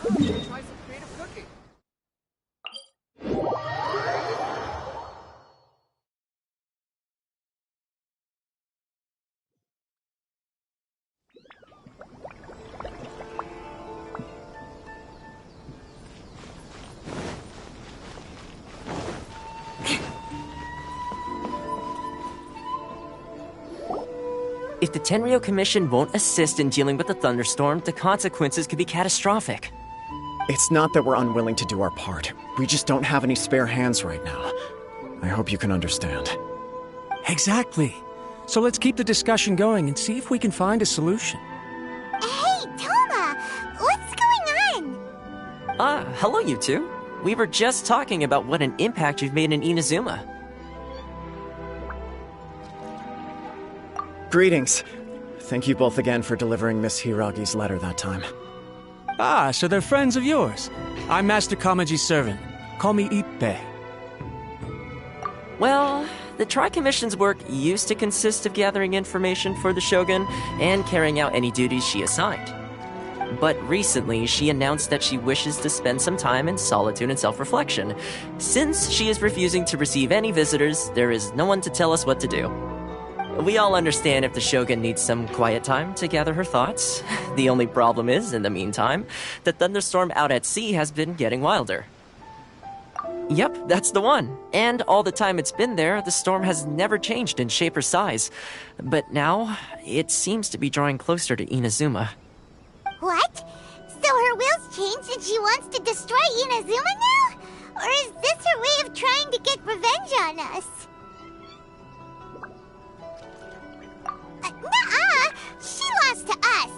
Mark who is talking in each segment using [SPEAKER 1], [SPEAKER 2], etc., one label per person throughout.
[SPEAKER 1] Try some creative cooking.
[SPEAKER 2] If the Tenryou Commission won't assist in dealing with the thunderstorm, the consequences could be catastrophic.
[SPEAKER 3] It's not that we're unwilling to do our part. We just don't have any spare hands right now. I hope you can understand.
[SPEAKER 4] Exactly. So let's keep the discussion going and see if we can find a solution.
[SPEAKER 5] Hey, Toma! What's going on?
[SPEAKER 2] Hello you two. We were just talking about what an impact you've made in Inazuma.
[SPEAKER 3] Greetings. Thank you both again for delivering Miss Hiragi's letter that time.
[SPEAKER 4] Ah, so they're friends of yours. I'm Master Kamaji's servant. Call me Ippei.
[SPEAKER 2] Well, the Tri-Commission's work used to consist of gathering information for the Shogun and carrying out any duties she assigned. But recently, she announced that she wishes to spend some time in solitude and self-reflection. Since she is refusing to receive any visitors, there is no one to tell us what to do. We all understand if the Shogun needs some quiet time to gather her thoughts. The only problem is, in the meantime, the thunderstorm out at sea has been getting wilder. Yep, that's the one. And all the time it's been there, the storm has never changed in shape or size. But now, it seems to be drawing closer to Inazuma.
[SPEAKER 5] What? So her will's changed and she wants to destroy Inazuma now? Or is this her way of trying to get revenge on us? Nuh-uh! She lost to us!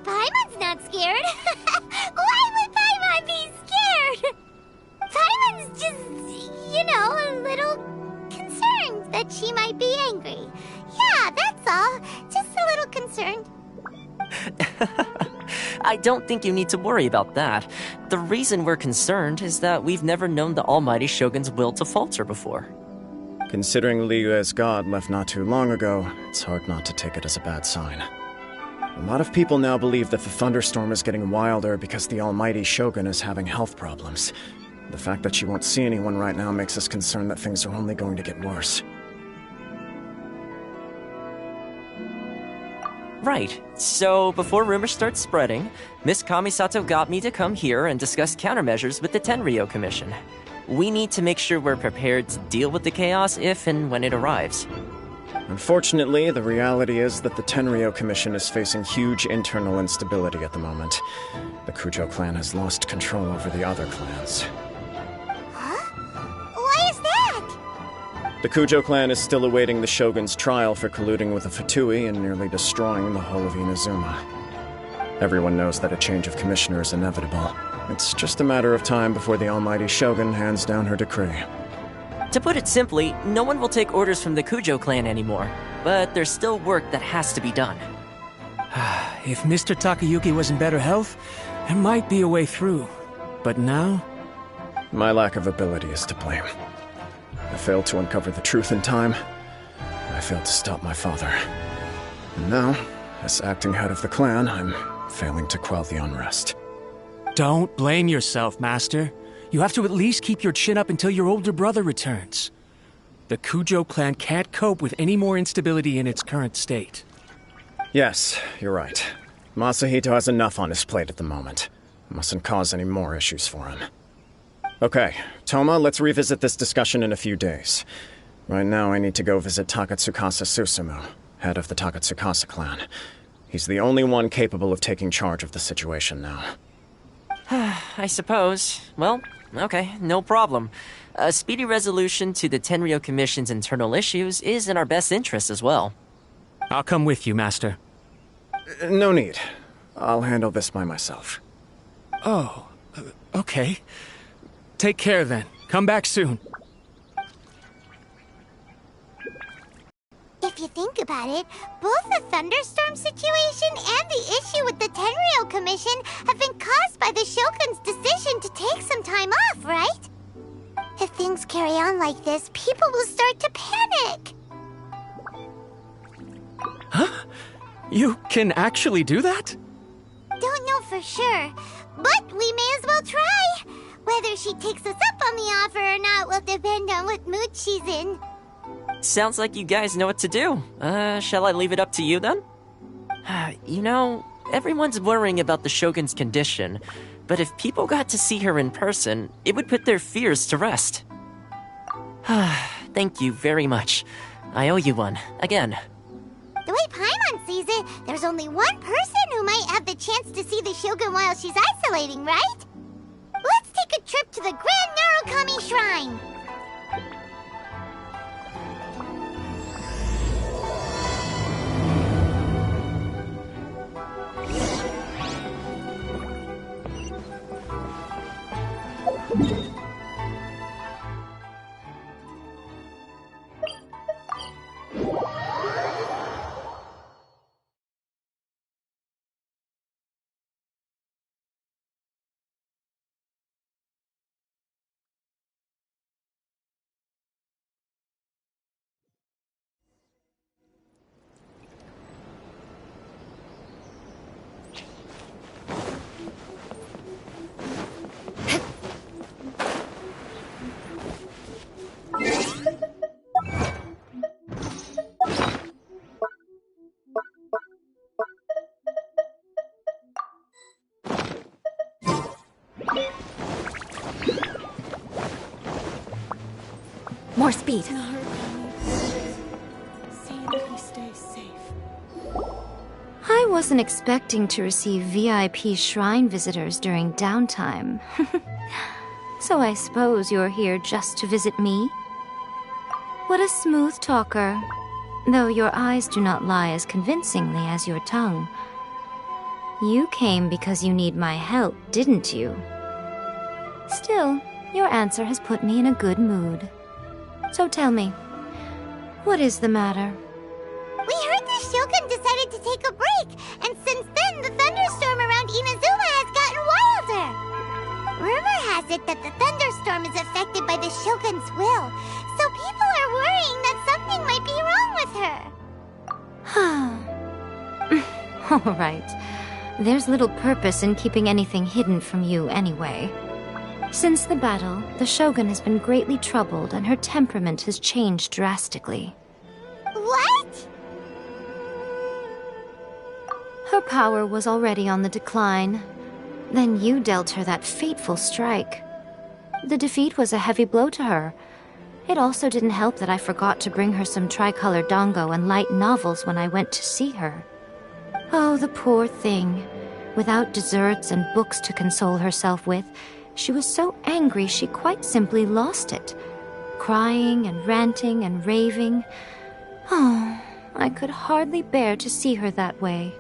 [SPEAKER 5] Paimon's not scared! Why would Paimon be scared? Paimon's just, a little concerned that she might be angry. Yeah, that's all. Just a little concerned.
[SPEAKER 2] I don't think you need to worry about that. The reason we're concerned is that we've never known the Almighty Shogun's will to falter before.
[SPEAKER 3] Considering Liyue's god left not too long ago, it's hard not to take it as a bad sign. A lot of people now believe that the thunderstorm is getting wilder because the Almighty Shogun is having health problems. The fact that she won't see anyone right now makes us concerned that things are only going to get worse.
[SPEAKER 2] Right. So, before rumors start spreading, Miss Kamisato got me to come here and discuss countermeasures with the Tenryou Commission. We need to make sure we're prepared to deal with the chaos if and when it arrives.
[SPEAKER 3] Unfortunately, the reality is that the Tenryou Commission is facing huge internal instability at the moment. The Kujo clan has lost control over the other clans.
[SPEAKER 5] Huh? Why is that?
[SPEAKER 3] The Kujo clan is still awaiting the Shogun's trial for colluding with the Fatui and nearly destroying the whole of Inazuma. Everyone knows that a change of commissioner is inevitable. It's just a matter of time before the Almighty Shogun hands down her decree.
[SPEAKER 2] To put it simply, no one will take orders from the Kujo clan anymore, but there's still work that has to be done.
[SPEAKER 4] If Mr. Takayuki was in better health, there might be a way through. But now?
[SPEAKER 3] My lack of ability is to blame. I failed to uncover the truth in time. I failed to stop my father. And now, as acting head of the clan, I'm failing to quell the unrest.
[SPEAKER 4] Don't blame yourself, Master. You have to at least keep your chin up until your older brother returns. The Kujo clan can't cope with any more instability in its current state.
[SPEAKER 3] Yes, you're right. Masahito has enough on his plate at the moment. Mustn't cause any more issues for him. Okay, Toma, let's revisit this discussion in a few days. Right now, I need to go visit Takatsukasa Susumu, head of the Takatsukasa clan. He's the only one capable of taking charge of the situation now.
[SPEAKER 2] I suppose. Well, okay, no problem. A speedy resolution to the Tenryou Commission's internal issues is in our best interest as well.
[SPEAKER 4] I'll come with you, Master.
[SPEAKER 3] No need. I'll handle this by myself.
[SPEAKER 4] Oh, okay. Take care then. Come back soon.
[SPEAKER 5] If you think about it, both the thunderstorm situation and the issue with the Tenryou Commission have been caused by the Shogun's decision to take some time off, right? If things carry on like this, people will start to panic.
[SPEAKER 4] Huh? You can actually do that?
[SPEAKER 5] Don't know for sure, but we may Whether she takes us up on the offer or not will depend on what mood she's in.
[SPEAKER 2] Sounds like you guys know what to do. Shall I leave it up to you then? You know, everyone's worrying about the Shogun's condition, but if people got to see her in person, it would put their fears to rest. Thank you very much. I owe you one, again.
[SPEAKER 5] The way Paimon sees it, there's only one person who might have the chance to see the Shogun while she's isolating, right? Let's take a trip to the Grand Narukami Shrine!
[SPEAKER 6] More speed.
[SPEAKER 7] See that he stays safe.
[SPEAKER 6] I wasn't expecting to receive VIP shrine visitors during downtime. So I suppose you're here just to visit me? What a smooth talker. Though your eyes do not lie as convincingly as your tongue. You came because you need my help, didn't you? Still, your answer has put me in a good mood. So tell me, what is the matter?
[SPEAKER 5] We heard the Shogun decided to take a break, and since then the thunderstorm around Inazuma has gotten wilder. Rumor has it that the thunderstorm is affected by the Shogun's will, so people are worrying that something might be wrong with her.
[SPEAKER 6] All right. There's little purpose in keeping anything hidden from you anyway. Since the battle, the Shogun has been greatly troubled and her temperament has changed drastically.
[SPEAKER 5] What?
[SPEAKER 6] Her power was already on the decline. Then you dealt her that fateful strike. The defeat was a heavy blow to her. It also didn't help that I forgot to bring her some tricolor dango and light novels when I went to see her. Oh, the poor thing. Without desserts and books to console herself with, she was so angry she quite simply lost it. Crying and ranting and raving. Oh, I could hardly bear to see her that way.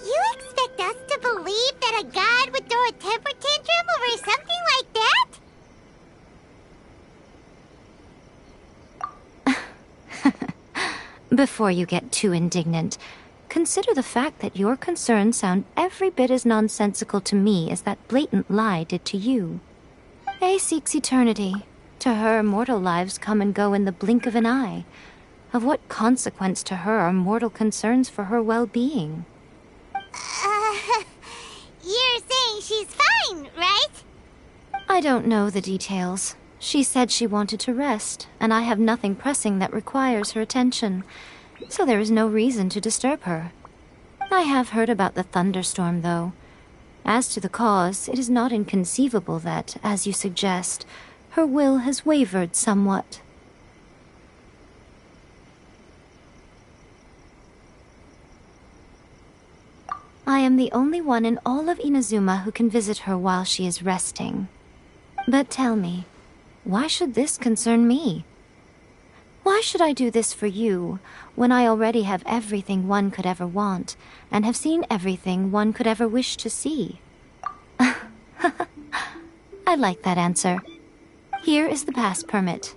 [SPEAKER 5] You expect us to believe that a god would throw a temper tantrum over something like that?
[SPEAKER 6] Before you get too indignant, consider the fact that your concerns sound every bit as nonsensical to me as that blatant lie did to you. A seeks eternity. To her, mortal lives come and go in the blink of an eye. Of what consequence to her are mortal concerns for her well-being?
[SPEAKER 5] You're saying she's fine, right?
[SPEAKER 6] I don't know the details. She said she wanted to rest, and I have nothing pressing that requires her attention. So there is no reason to disturb her. I have heard about the thunderstorm, though. As to the cause, it is not inconceivable that, as you suggest, her will has wavered somewhat. I am the only one in all of Inazuma who can visit her while she is resting. But tell me, why should this concern me? Why should I do this for you, when I already have everything one could ever want, and have seen everything one could ever wish to see? I like that answer. Here is the pass permit.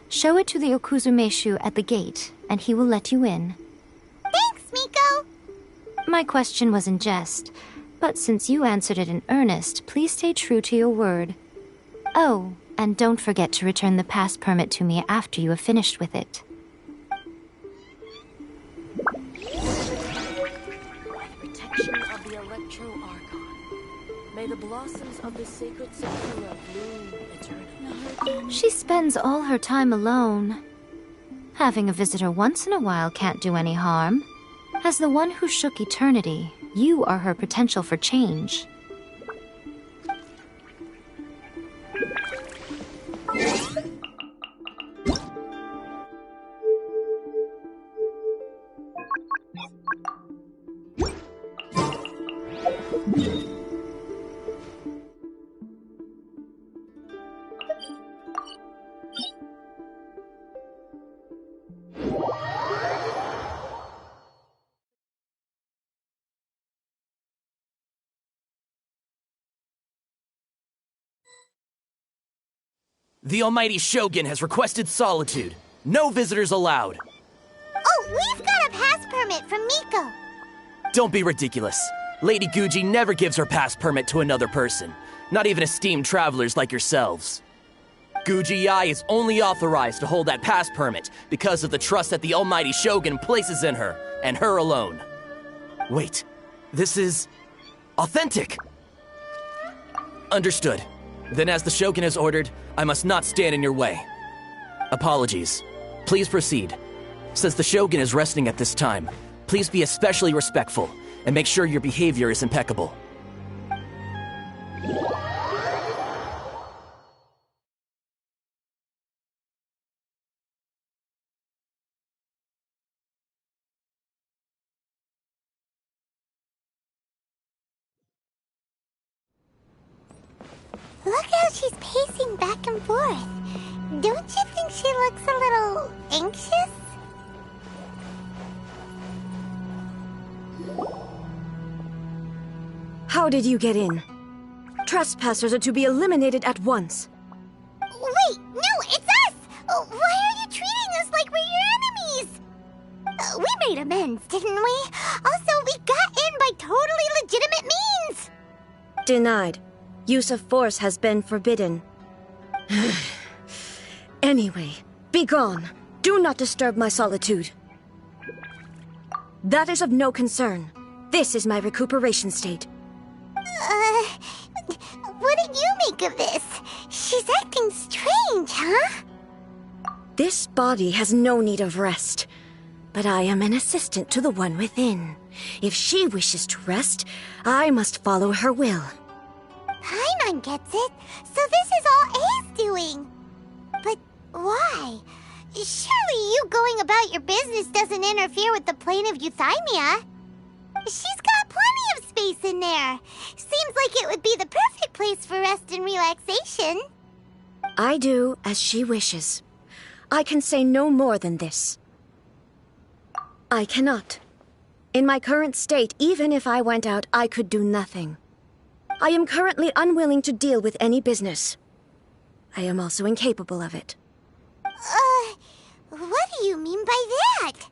[SPEAKER 6] Show it to the Okuzumeshu at the gate, and he will let you in.
[SPEAKER 5] Thanks, Miko!
[SPEAKER 6] My question was in jest, but since you answered it in earnest, please stay true to your word. Oh, and don't forget to return the pass permit to me after you have finished with it.
[SPEAKER 7] With protection of the Electro Archon, May the blossoms of the sacred sakura bloom eternally.
[SPEAKER 6] She spends all her time alone. Having a visitor once in a while can't do any harm. As the one who shook eternity, you are her potential for change.
[SPEAKER 8] The Almighty Shogun has requested solitude. No visitors allowed.
[SPEAKER 5] Oh, we've got a pass permit from Miko.
[SPEAKER 8] Don't be ridiculous. Lady Guji never gives her pass permit to another person, not even esteemed travelers like yourselves. Guji-ai is only authorized to hold that pass permit because of the trust that the Almighty Shogun places in her, and her alone. Wait, this is authentic. Understood. Then as the Shogun has ordered, I must not stand in your way. Apologies. Please proceed. Since the Shogun is resting at this time, please be especially respectful, and make sure your behavior is impeccable.
[SPEAKER 5] Look how she's pacing back and forth. Don't you think she looks a little anxious?
[SPEAKER 9] How did you get in? Trespassers are to be eliminated at once.
[SPEAKER 5] Wait, no, it's us! Why are you treating us like we're your enemies? We made amends, didn't we? Also, we got in by totally legitimate means!
[SPEAKER 9] Denied. Use of force has been forbidden. Anyway, be gone. Do not disturb my solitude. That is of no concern. This is my recuperation state.
[SPEAKER 5] What did you make of this? She's acting strange, huh?
[SPEAKER 9] This body has no need of rest. But I am an assistant to the one within. If she wishes to rest, I must follow her will.
[SPEAKER 5] Paimon gets it, so this is all A's doing. But why? Surely you going about your business doesn't interfere with the plane of euthymia. She's got plenty of space in there. Seems like it would be the perfect place for rest and relaxation.
[SPEAKER 9] I do as she wishes. I can say no more than this. I cannot. In my current state, even if I went out, I could do nothing. I am currently unwilling to deal with any business. I am also incapable of it.
[SPEAKER 5] What do you mean by that?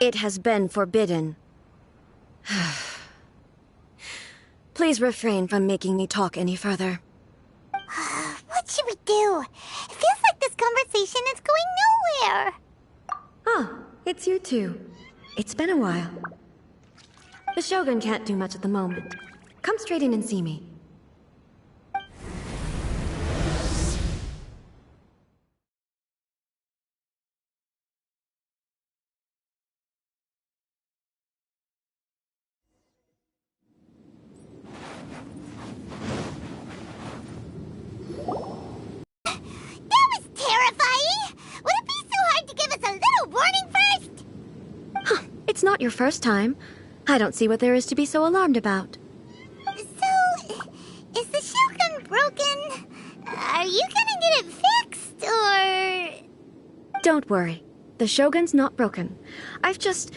[SPEAKER 9] It has been forbidden. Please refrain from making me talk any further.
[SPEAKER 5] What should we do? It feels like this conversation is going nowhere.
[SPEAKER 9] Oh, it's you two. It's been a while. The Shogun can't do much at the moment. Come straight in and see me. It's not your first time. I don't see what there is to be so alarmed about.
[SPEAKER 5] So, is the Shogun broken? Are you gonna get it fixed, or...?
[SPEAKER 9] Don't worry. The Shogun's not broken. I've just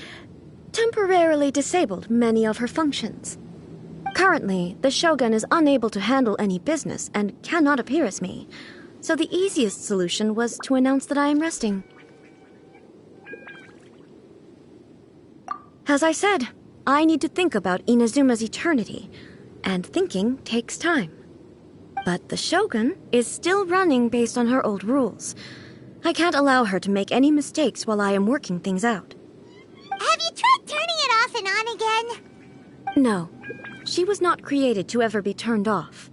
[SPEAKER 9] temporarily disabled many of her functions. Currently, the Shogun is unable to handle any business and cannot appear as me. So the easiest solution was to announce that I am resting. As I said, I need to think about Inazuma's eternity, and thinking takes time. But the Shogun is still running based on her old rules. I can't allow her to make any mistakes while I am working things out.
[SPEAKER 5] Have you tried turning it off and on again?
[SPEAKER 9] No. She was not created to ever be turned off.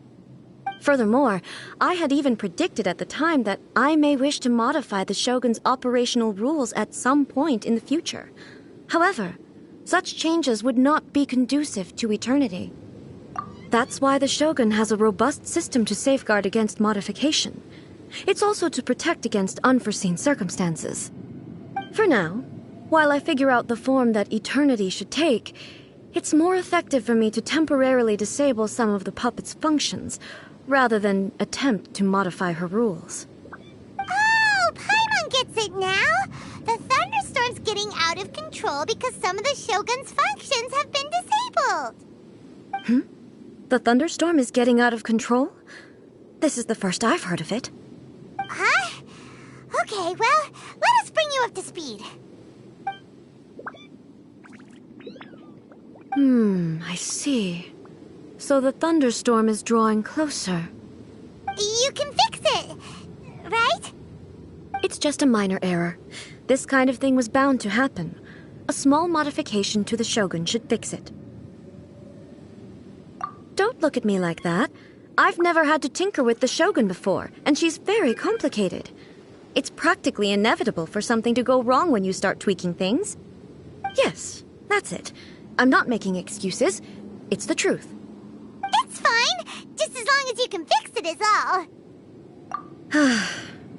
[SPEAKER 9] Furthermore, I had even predicted at the time that I may wish to modify the Shogun's operational rules at some point in the future. However, such changes would not be conducive to eternity. That's why the Shogun has a robust system to safeguard against modification. It's also to protect against unforeseen circumstances. For now, while I figure out the form that eternity should take, it's more effective for me to temporarily disable some of the puppet's functions, rather than attempt to modify her rules.
[SPEAKER 5] Oh, Paimon gets it now! The thunderstorm's getting out of control because some of the Shogun's functions have been disabled.
[SPEAKER 9] The thunderstorm is getting out of control? This is the first I've heard of it.
[SPEAKER 5] Huh? Okay, well, let us bring you up to speed.
[SPEAKER 9] I see. So the thunderstorm is drawing closer.
[SPEAKER 5] You can fix it, right?
[SPEAKER 9] It's just a minor error. This kind of thing was bound to happen. A small modification to the Shogun should fix it. Don't look at me like that. I've never had to tinker with the Shogun before, and she's very complicated. It's practically inevitable for something to go wrong when you start tweaking things. Yes, that's it. I'm not making excuses. It's the truth.
[SPEAKER 5] It's fine, just as long as you can fix it is all.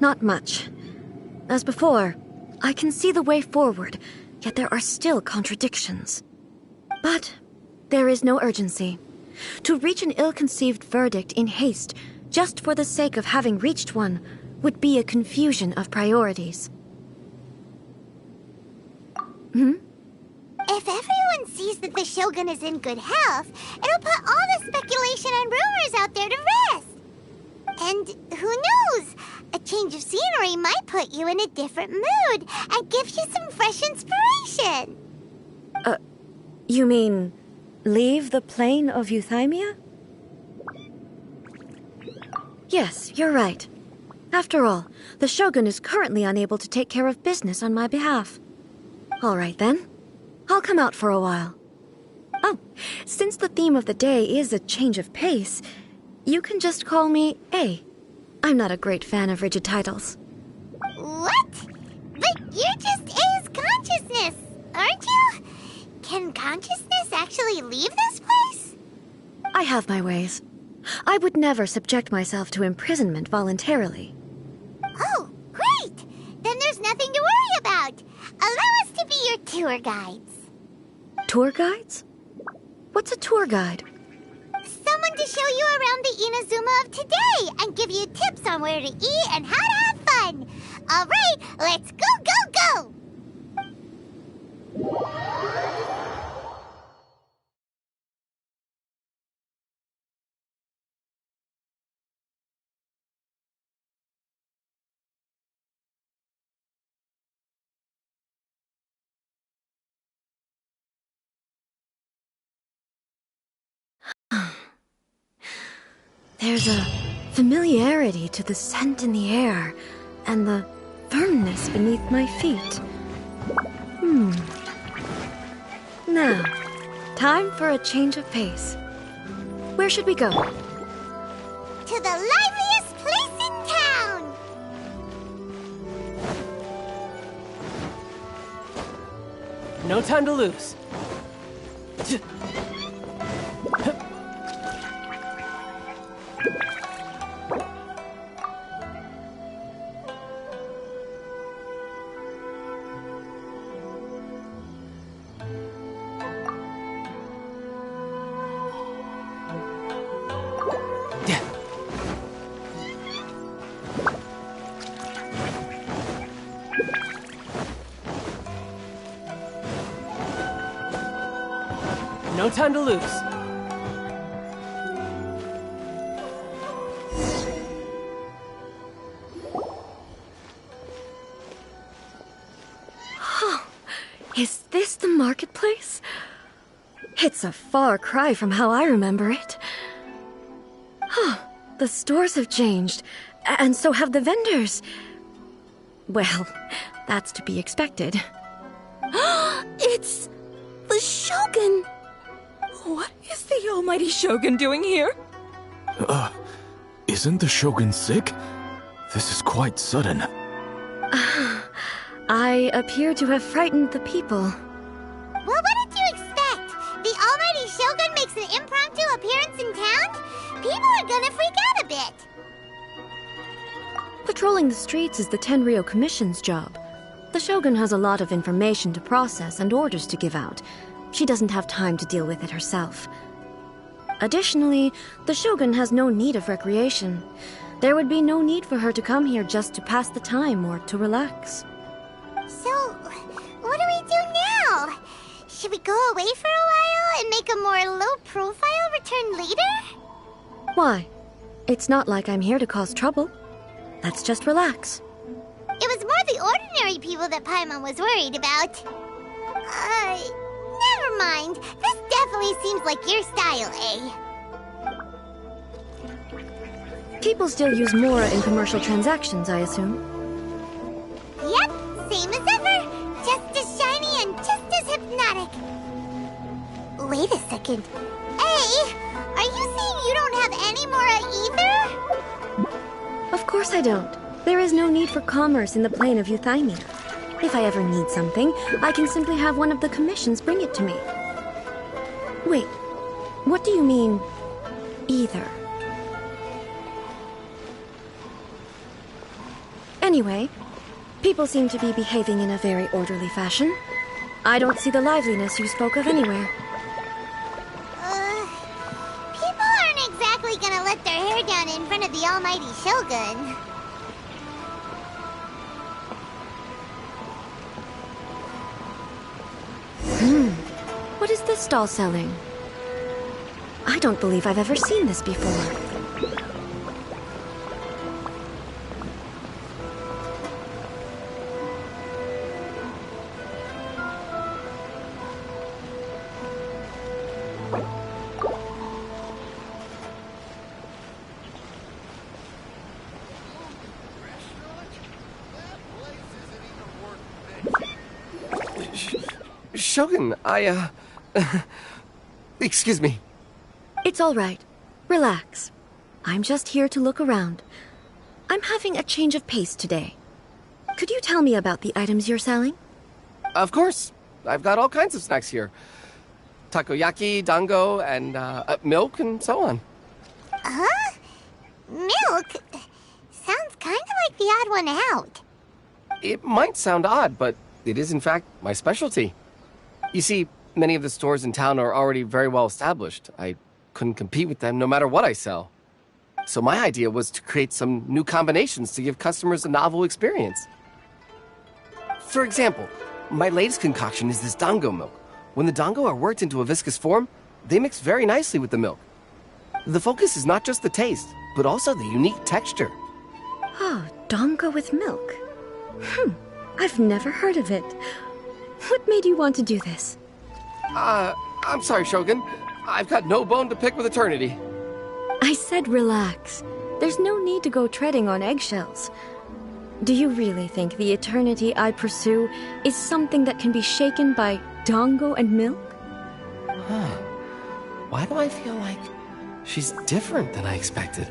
[SPEAKER 9] Not much. As before, I can see the way forward, yet there are still contradictions. But there is no urgency. To reach an ill-conceived verdict in haste, just for the sake of having reached one, would be a confusion of priorities.
[SPEAKER 5] If everyone sees that the Shogun is in good health, it'll put all the speculation and rumors out there to rest. And who knows? A change of scenery might put you in a different mood and give you some fresh inspiration.
[SPEAKER 9] You mean leave the plane of euthymia? Yes, you're right. After all, the Shogun is currently unable to take care of business on my behalf. All right then. I'll come out for a while. Oh, since the theme of the day is a change of pace, you can just call me A. I'm not a great fan of rigid titles.
[SPEAKER 5] What? But you're just A's consciousness, aren't you? Can consciousness actually leave this place?
[SPEAKER 9] I have my ways. I would never subject myself to imprisonment voluntarily.
[SPEAKER 5] Oh, great! Then there's nothing to worry about. Allow us to be your tour guides.
[SPEAKER 9] Tour guides? What's a tour guide?
[SPEAKER 5] Someone to show you around the Inazuma of today and give you tips on where to eat and how to have fun. All right, let's go, go, go!
[SPEAKER 9] There's a familiarity to the scent in the air and the firmness beneath my feet. Now, time for a change of pace. Where should we go?
[SPEAKER 5] To the liveliest place in town!
[SPEAKER 8] No time to lose. No time to lose.
[SPEAKER 9] Is this the marketplace? It's a far cry from how I remember it. The stores have changed, and so have the vendors. Well, that's to be expected.
[SPEAKER 7] It's the Shogun! What is the almighty Shogun doing here?
[SPEAKER 10] Isn't the Shogun sick? This is quite sudden.
[SPEAKER 9] I appear to have frightened the people.
[SPEAKER 5] Well, what did you expect? The almighty Shogun makes an impromptu appearance in town? People are gonna freak out a bit.
[SPEAKER 9] Patrolling the streets is the Tenryou Commission's job. The Shogun has a lot of information to process and orders to give out. She doesn't have time to deal with it herself. Additionally, the Shogun has no need of recreation. There would be no need for her to come here just to pass the time or to relax.
[SPEAKER 5] So, what do we do now? Should we go away for a while and make a more low-profile return later?
[SPEAKER 9] Why? It's not like I'm here to cause trouble. Let's just relax.
[SPEAKER 5] It was more the ordinary people that Paimon was worried about. Never mind. This definitely seems like your style, eh?
[SPEAKER 9] People still use Mora in commercial transactions, I assume.
[SPEAKER 5] Yep, same as ever. Just as shiny and just as hypnotic. Wait a second. Hey, are you saying you don't have any Mora either?
[SPEAKER 9] Of course I don't. There is no need for commerce in the plane of Euthymia. If I ever need something, I can simply have one of the commissions bring it to me. Wait, what do you mean, either? Anyway, people seem to be behaving in a very orderly fashion. I don't see the liveliness you spoke of anywhere.
[SPEAKER 5] People aren't exactly gonna let their hair down in front of the almighty Shogun.
[SPEAKER 9] What is this stall selling? I don't believe I've ever seen this before.
[SPEAKER 11] Shogun, excuse me.
[SPEAKER 9] It's all right. Relax. I'm just here to look around. I'm having a change of pace today. Could you tell me about the items you're selling?
[SPEAKER 11] Of course. I've got all kinds of snacks here. Takoyaki, dango, and milk, and so on.
[SPEAKER 5] Huh? Milk? Sounds kind of like the odd one out.
[SPEAKER 11] It might sound odd, but it is in fact my specialty. You see, many of the stores in town are already very well established. I couldn't compete with them no matter what I sell. So my idea was to create some new combinations to give customers a novel experience. For example, my latest concoction is this dango milk. When the dango are worked into a viscous form, they mix very nicely with the milk. The focus is not just the taste, but also the unique texture.
[SPEAKER 9] Oh, dango with milk. I've never heard of it. What made you want to do this?
[SPEAKER 11] I'm sorry, Shogun. I've got no bone to pick with eternity.
[SPEAKER 9] I said relax. There's no need to go treading on eggshells. Do you really think the eternity I pursue is something that can be shaken by dango and milk?
[SPEAKER 11] Why do I feel like she's different than I expected?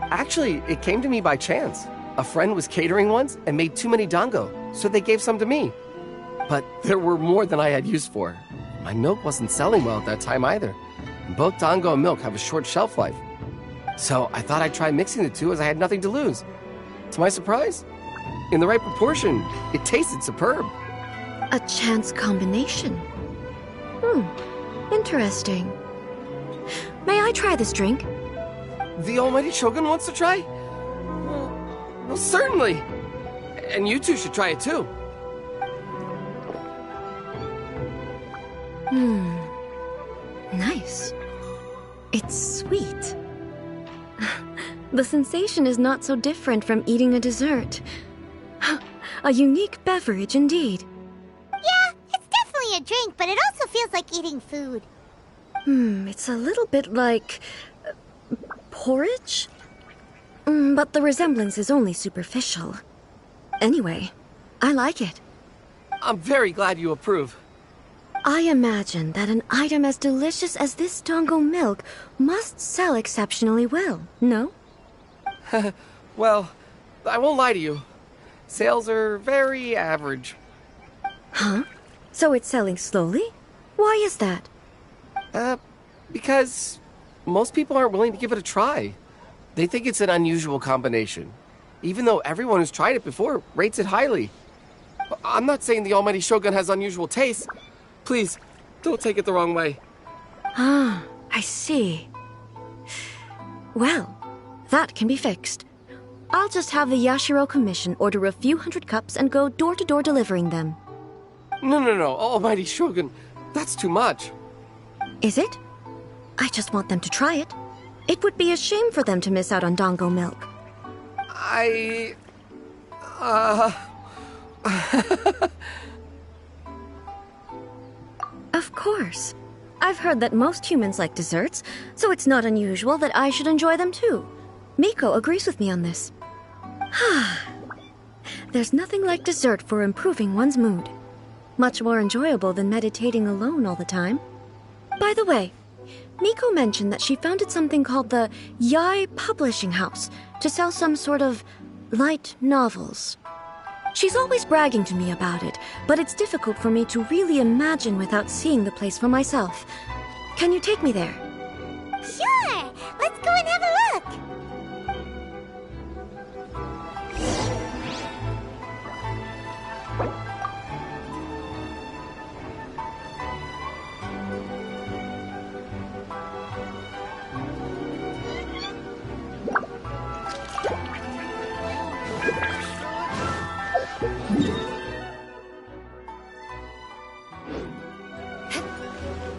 [SPEAKER 11] Actually, it came to me by chance. A friend was catering once and made too many dango, so they gave some to me. But there were more than I had use for. My milk wasn't selling well at that time either. And both dango and milk have a short shelf life. So I thought I'd try mixing the two as I had nothing to lose. To my surprise, in the right proportion, it tasted superb.
[SPEAKER 9] A chance combination. Interesting. May I try this drink?
[SPEAKER 11] The almighty Shogun wants to try? Well, certainly. And you two should try it too.
[SPEAKER 9] Nice. It's sweet. The sensation is not so different from eating a dessert. A unique beverage indeed.
[SPEAKER 5] Yeah, it's definitely a drink, but it also feels like eating food.
[SPEAKER 9] It's a little bit like porridge? But the resemblance is only superficial. Anyway, I like it.
[SPEAKER 11] I'm very glad you approve.
[SPEAKER 9] I imagine that an item as delicious as this dango milk must sell exceptionally well, no?
[SPEAKER 11] Well, I won't lie to you. Sales are very average.
[SPEAKER 9] Huh? So it's selling slowly? Why is that?
[SPEAKER 11] Because most people aren't willing to give it a try. They think it's an unusual combination, even though everyone who's tried it before rates it highly. I'm not saying the Almighty Shogun has unusual taste. Please, don't take it the wrong way.
[SPEAKER 9] Ah, I see. Well, that can be fixed. I'll just have the Yashiro Commission order a few hundred cups and go door-to-door delivering them.
[SPEAKER 11] No, Almighty Shogun. That's too much.
[SPEAKER 9] Is it? I just want them to try it. It would be a shame for them to miss out on dango milk. Of course. I've heard that most humans like desserts, so it's not unusual that I should enjoy them too. Miko agrees with me on this. There's nothing like dessert for improving one's mood. Much more enjoyable than meditating alone all the time. By the way, Miko mentioned that she founded something called the Yai Publishing House to sell some sort of light novels. She's always bragging to me about it, but it's difficult for me to really imagine without seeing the place for myself. Can you take me there?
[SPEAKER 5] Sure! Let's go and have a look!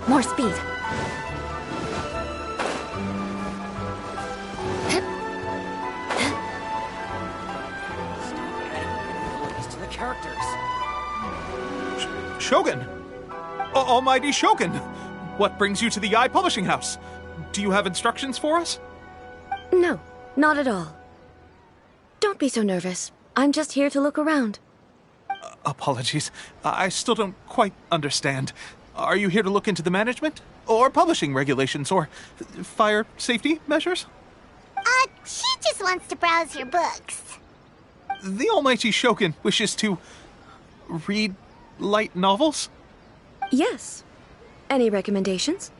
[SPEAKER 9] More speed.
[SPEAKER 1] To the characters.
[SPEAKER 12] Shogun! Almighty Shogun! What brings you to the Yai Publishing House? Do you have instructions for us?
[SPEAKER 9] No, not at all. Don't be so nervous. I'm just here to look around.
[SPEAKER 12] Apologies. I still don't quite understand. Are you here to look into the management? Or publishing regulations? Or fire safety measures?
[SPEAKER 5] She just wants to browse your books.
[SPEAKER 12] The Almighty Shogun wishes to read light novels?
[SPEAKER 9] Yes. Any recommendations?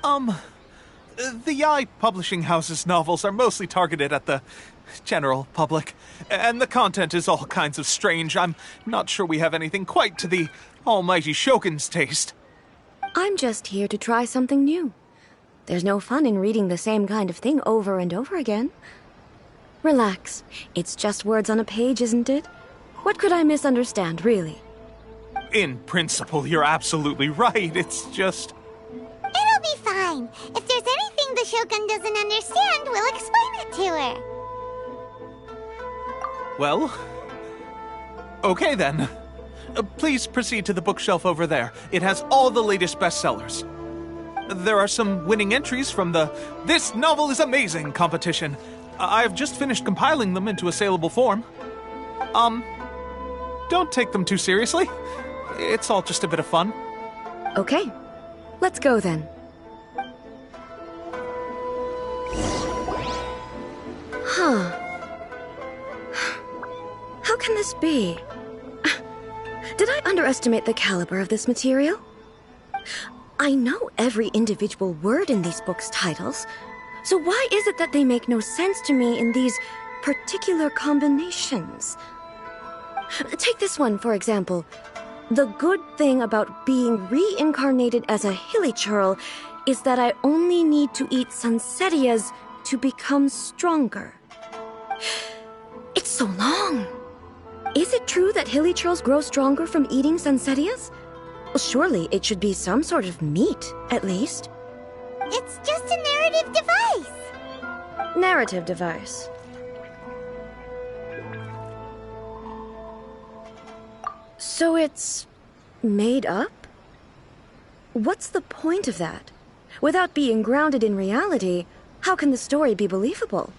[SPEAKER 12] The Yai Publishing House's novels are mostly targeted at the general public, and the content is all kinds of strange. I'm not sure we have anything quite to the Almighty Shogun's taste.
[SPEAKER 9] I'm just here to try something new. There's no fun in reading the same kind of thing over and over again. Relax. It's just words on a page, isn't it? What could I misunderstand, really?
[SPEAKER 12] In principle, you're absolutely right. It's just...
[SPEAKER 5] It'll be fine. If there's anything the Shogun doesn't understand, we'll explain it to her.
[SPEAKER 12] Well... okay then. Please proceed to the bookshelf over there. It has all the latest bestsellers. There are some winning entries from the This Novel is Amazing competition. I've just finished compiling them into a saleable form. Don't take them too seriously. It's all just a bit of fun.
[SPEAKER 9] Okay. Let's go then. Huh. How can this be? Did I underestimate the caliber of this material? I know every individual word in these books' titles, so why is it that they make no sense to me in these particular combinations? Take this one, for example. The good thing about being reincarnated as a hilly churl is that I only need to eat Sansetias to become stronger. It's so long. Is it true that hilly churls grow stronger from eating Sansetias? Well, surely it should be some sort of meat, at least.
[SPEAKER 5] It's just a narrative device.
[SPEAKER 9] Narrative device. So it's made up? What's the point of that? Without being grounded in reality, how can the story be believable?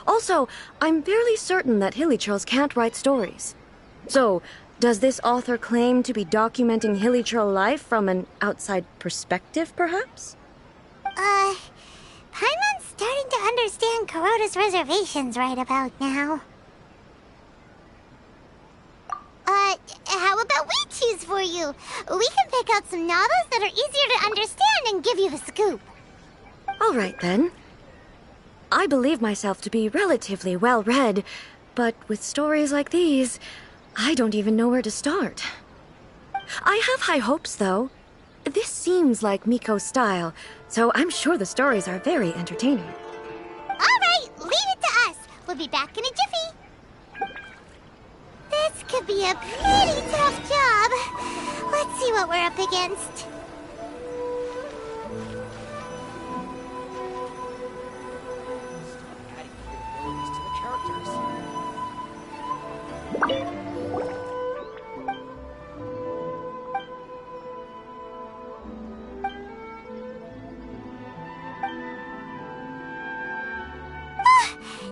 [SPEAKER 9] Also, I'm fairly certain that hilly churls can't write stories. So, Does this author claim to be documenting Hilichurl life from an outside perspective, perhaps?
[SPEAKER 5] Paimon's starting to understand Kuroda's reservations right about now. How about we choose for you? We can pick out some novels that are easier to understand and give you the scoop.
[SPEAKER 9] All right, then. I believe myself to be relatively well-read, but with stories like these, I don't even know where to start. I have high hopes, though. This seems like Miko's style, so I'm sure the stories are very entertaining.
[SPEAKER 5] All right, leave it to us. We'll be back in a jiffy. This could be a pretty tough job. Let's see what we're up against.
[SPEAKER 1] Abilities to the characters.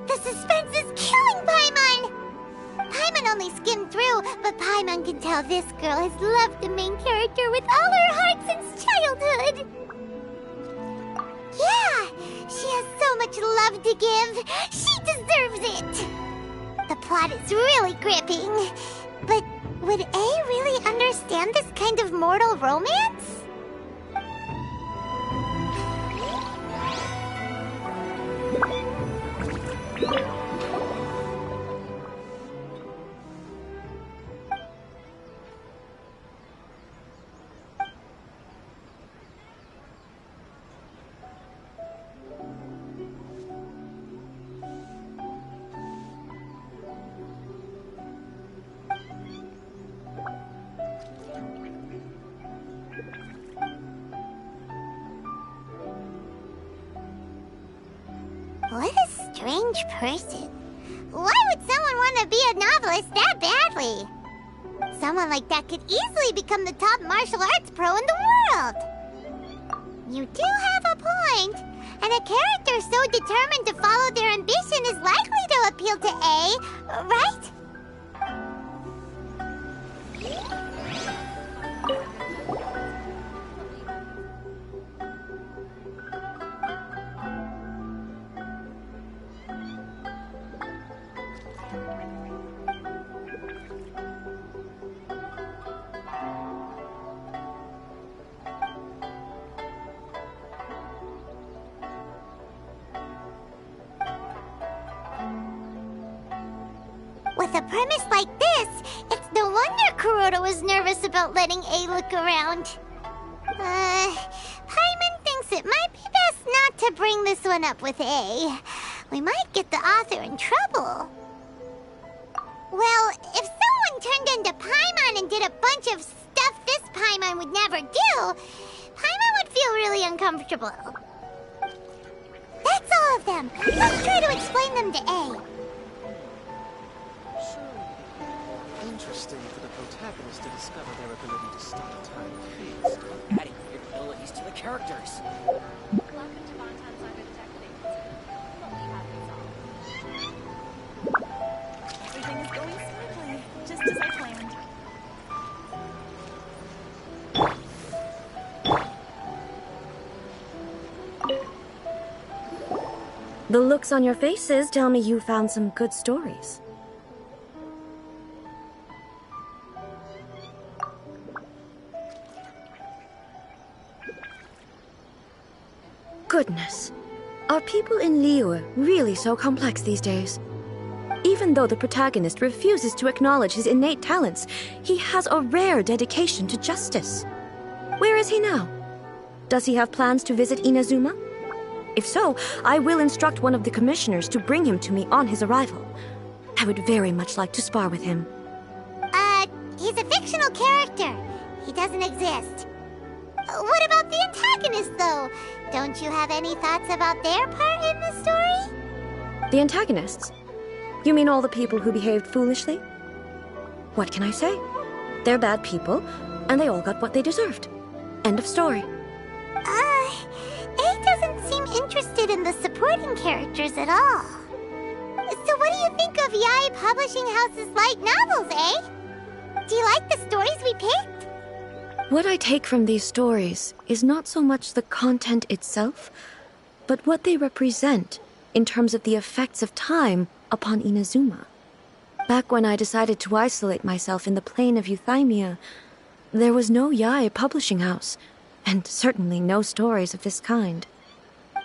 [SPEAKER 5] The suspense is killing Paimon! Paimon only skimmed through, but Paimon can tell this girl has loved the main character with all her heart since childhood. Yeah, she has so much love to give. She deserves it. The plot is really gripping. But would A really understand this kind of mortal romance? What a strange person. Why would someone want to be a novelist that badly? Someone like that could easily become the top martial arts pro in the world. You do have a point. And a character so determined to follow their ambition is likely to appeal to A, right? With a premise like this, it's no wonder Kuroda was nervous about letting A look around. Paimon thinks it might be best not to bring this one up with A. We might get the author in trouble. Well, if someone turned into Paimon and did a bunch of stuff this Paimon would never do, Paimon would feel really uncomfortable. That's all of them. Let's try to explain them to A.
[SPEAKER 13] Interesting for the protagonist to discover their ability to stop time freeze.
[SPEAKER 1] Adding abilities to the characters.
[SPEAKER 14] Welcome to Bonton Saga Detective Agency. What we have resolved. Everything is going smoothly, just as I planned.
[SPEAKER 9] The looks on your faces tell me you found some good stories. Goodness. Are people in Liyue really so complex these days? Even though the protagonist refuses to acknowledge his innate talents, he has a rare dedication to justice. Where is he now? Does he have plans to visit Inazuma? If so, I will instruct one of the commissioners to bring him to me on his arrival. I would very much like to spar with him.
[SPEAKER 5] He's a fictional character. He doesn't exist. What about the antagonist, though? Don't you have any thoughts about their part in the story?
[SPEAKER 9] The antagonists? You mean all the people who behaved foolishly? What can I say? They're bad people, and they all got what they deserved. End of story.
[SPEAKER 5] A doesn't seem interested in the supporting characters at all. So what do you think of Yae Publishing House's light novels, eh? Do you like the stories we picked?
[SPEAKER 9] What I take from these stories is not so much the content itself, but what they represent in terms of the effects of time upon Inazuma. Back when I decided to isolate myself in the plain of Euthymia, there was no Yae publishing house, and certainly no stories of this kind.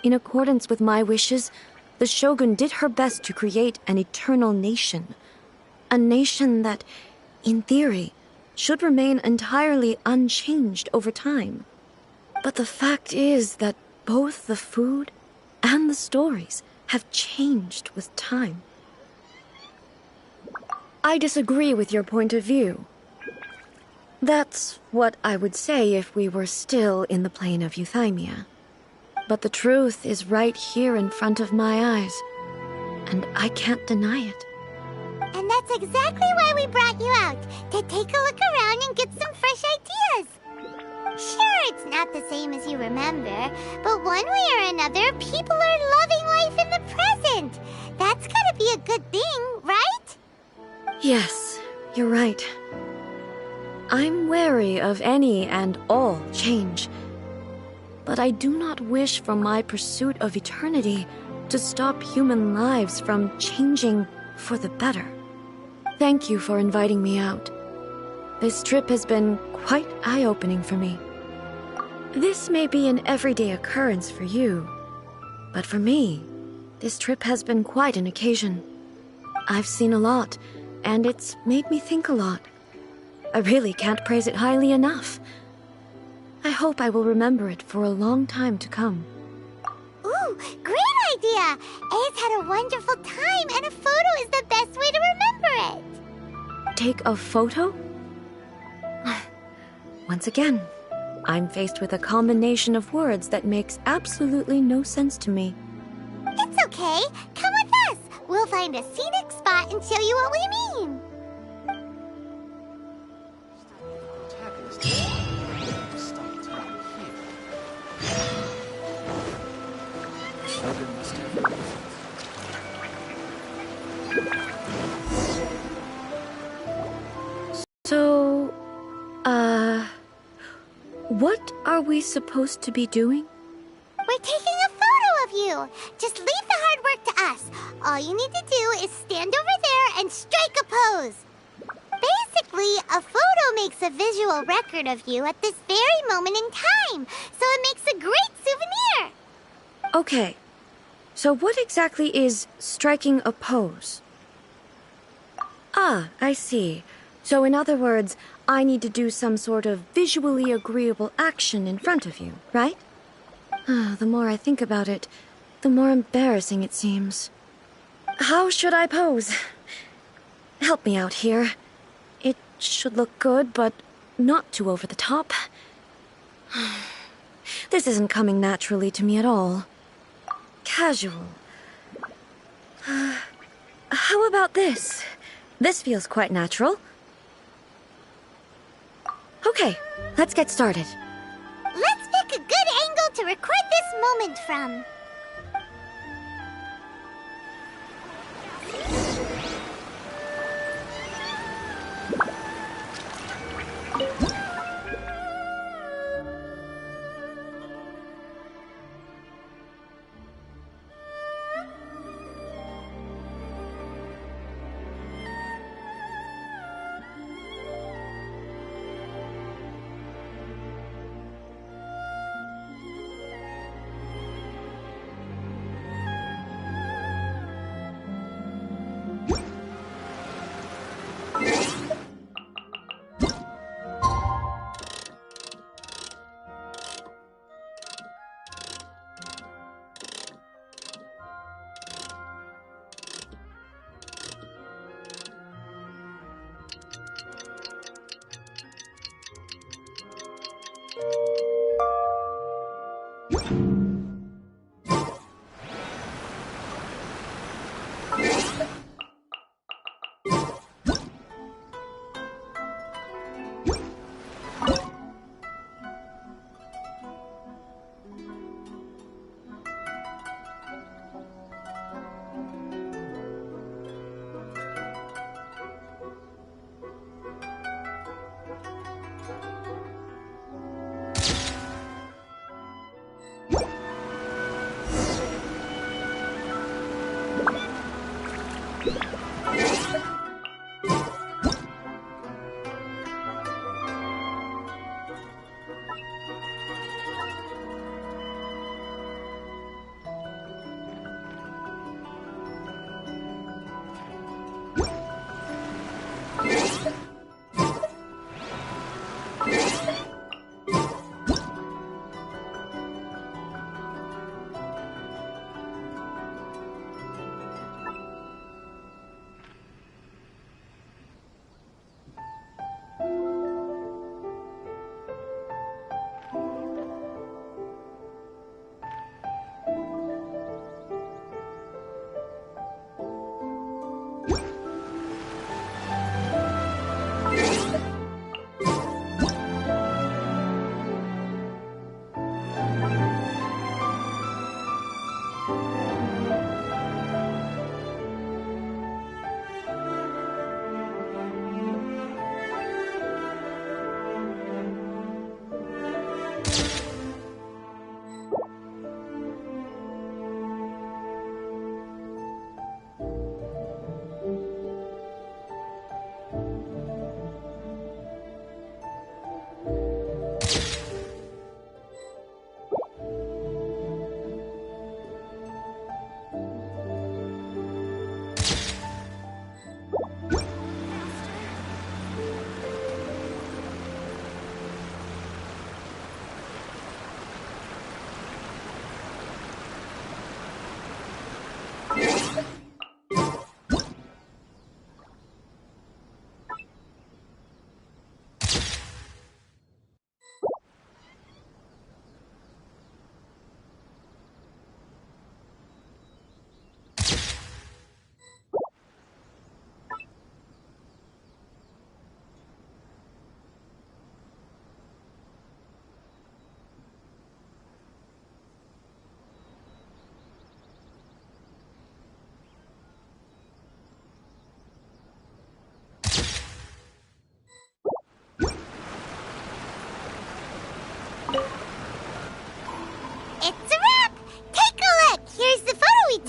[SPEAKER 9] In accordance with my wishes, the Shogun did her best to create an eternal nation. A nation that, in theory, should remain entirely unchanged over time. But the fact is that both the food and the stories have changed with time. I disagree with your point of view. That's what I would say if we were still in the plane of Euthymia. But the truth is right here in front of my eyes, and I can't deny it.
[SPEAKER 5] And that's exactly why we brought you out, to take a look around and get some fresh ideas. Sure, it's not the same as you remember, but one way or another, people are loving life in the present. That's gotta be a good thing, right?
[SPEAKER 9] Yes, you're right. I'm wary of any and all change, but I do not wish for my pursuit of eternity to stop human lives from changing for the better. Thank you for inviting me out. This trip has been quite eye-opening for me. This may be an everyday occurrence for you, but for me, this trip has been quite an occasion. I've seen a lot, and it's made me think a lot. I really can't praise it highly enough. I hope I will remember it for a long time to come.
[SPEAKER 5] Ooh, great idea! A's had a wonderful time, and a photo is the best way to remember it.
[SPEAKER 9] Take a photo? Once again, I'm faced with a combination of words that makes absolutely no sense to me.
[SPEAKER 5] It's okay. Come with us. We'll find a scenic spot and show you what we mean.
[SPEAKER 13] Shogun must have.
[SPEAKER 9] So, what are we supposed to be doing?
[SPEAKER 5] We're taking a photo of you. Just leave the hard work to us. All you need to do is stand over there and strike a pose. Basically, a photo makes a visual record of you at this very moment in time, so it makes a great souvenir.
[SPEAKER 9] Okay, so what exactly is striking a pose? Ah, I see. So in other words, I need to do some sort of visually agreeable action in front of you, right? The more I think about it, the more embarrassing it seems. How should I pose? Help me out here. It should look good, but not too over the top. This isn't coming naturally to me at all. Casual. How about this? This feels quite natural. Okay, let's get started.
[SPEAKER 5] Let's pick a good angle to record this moment from.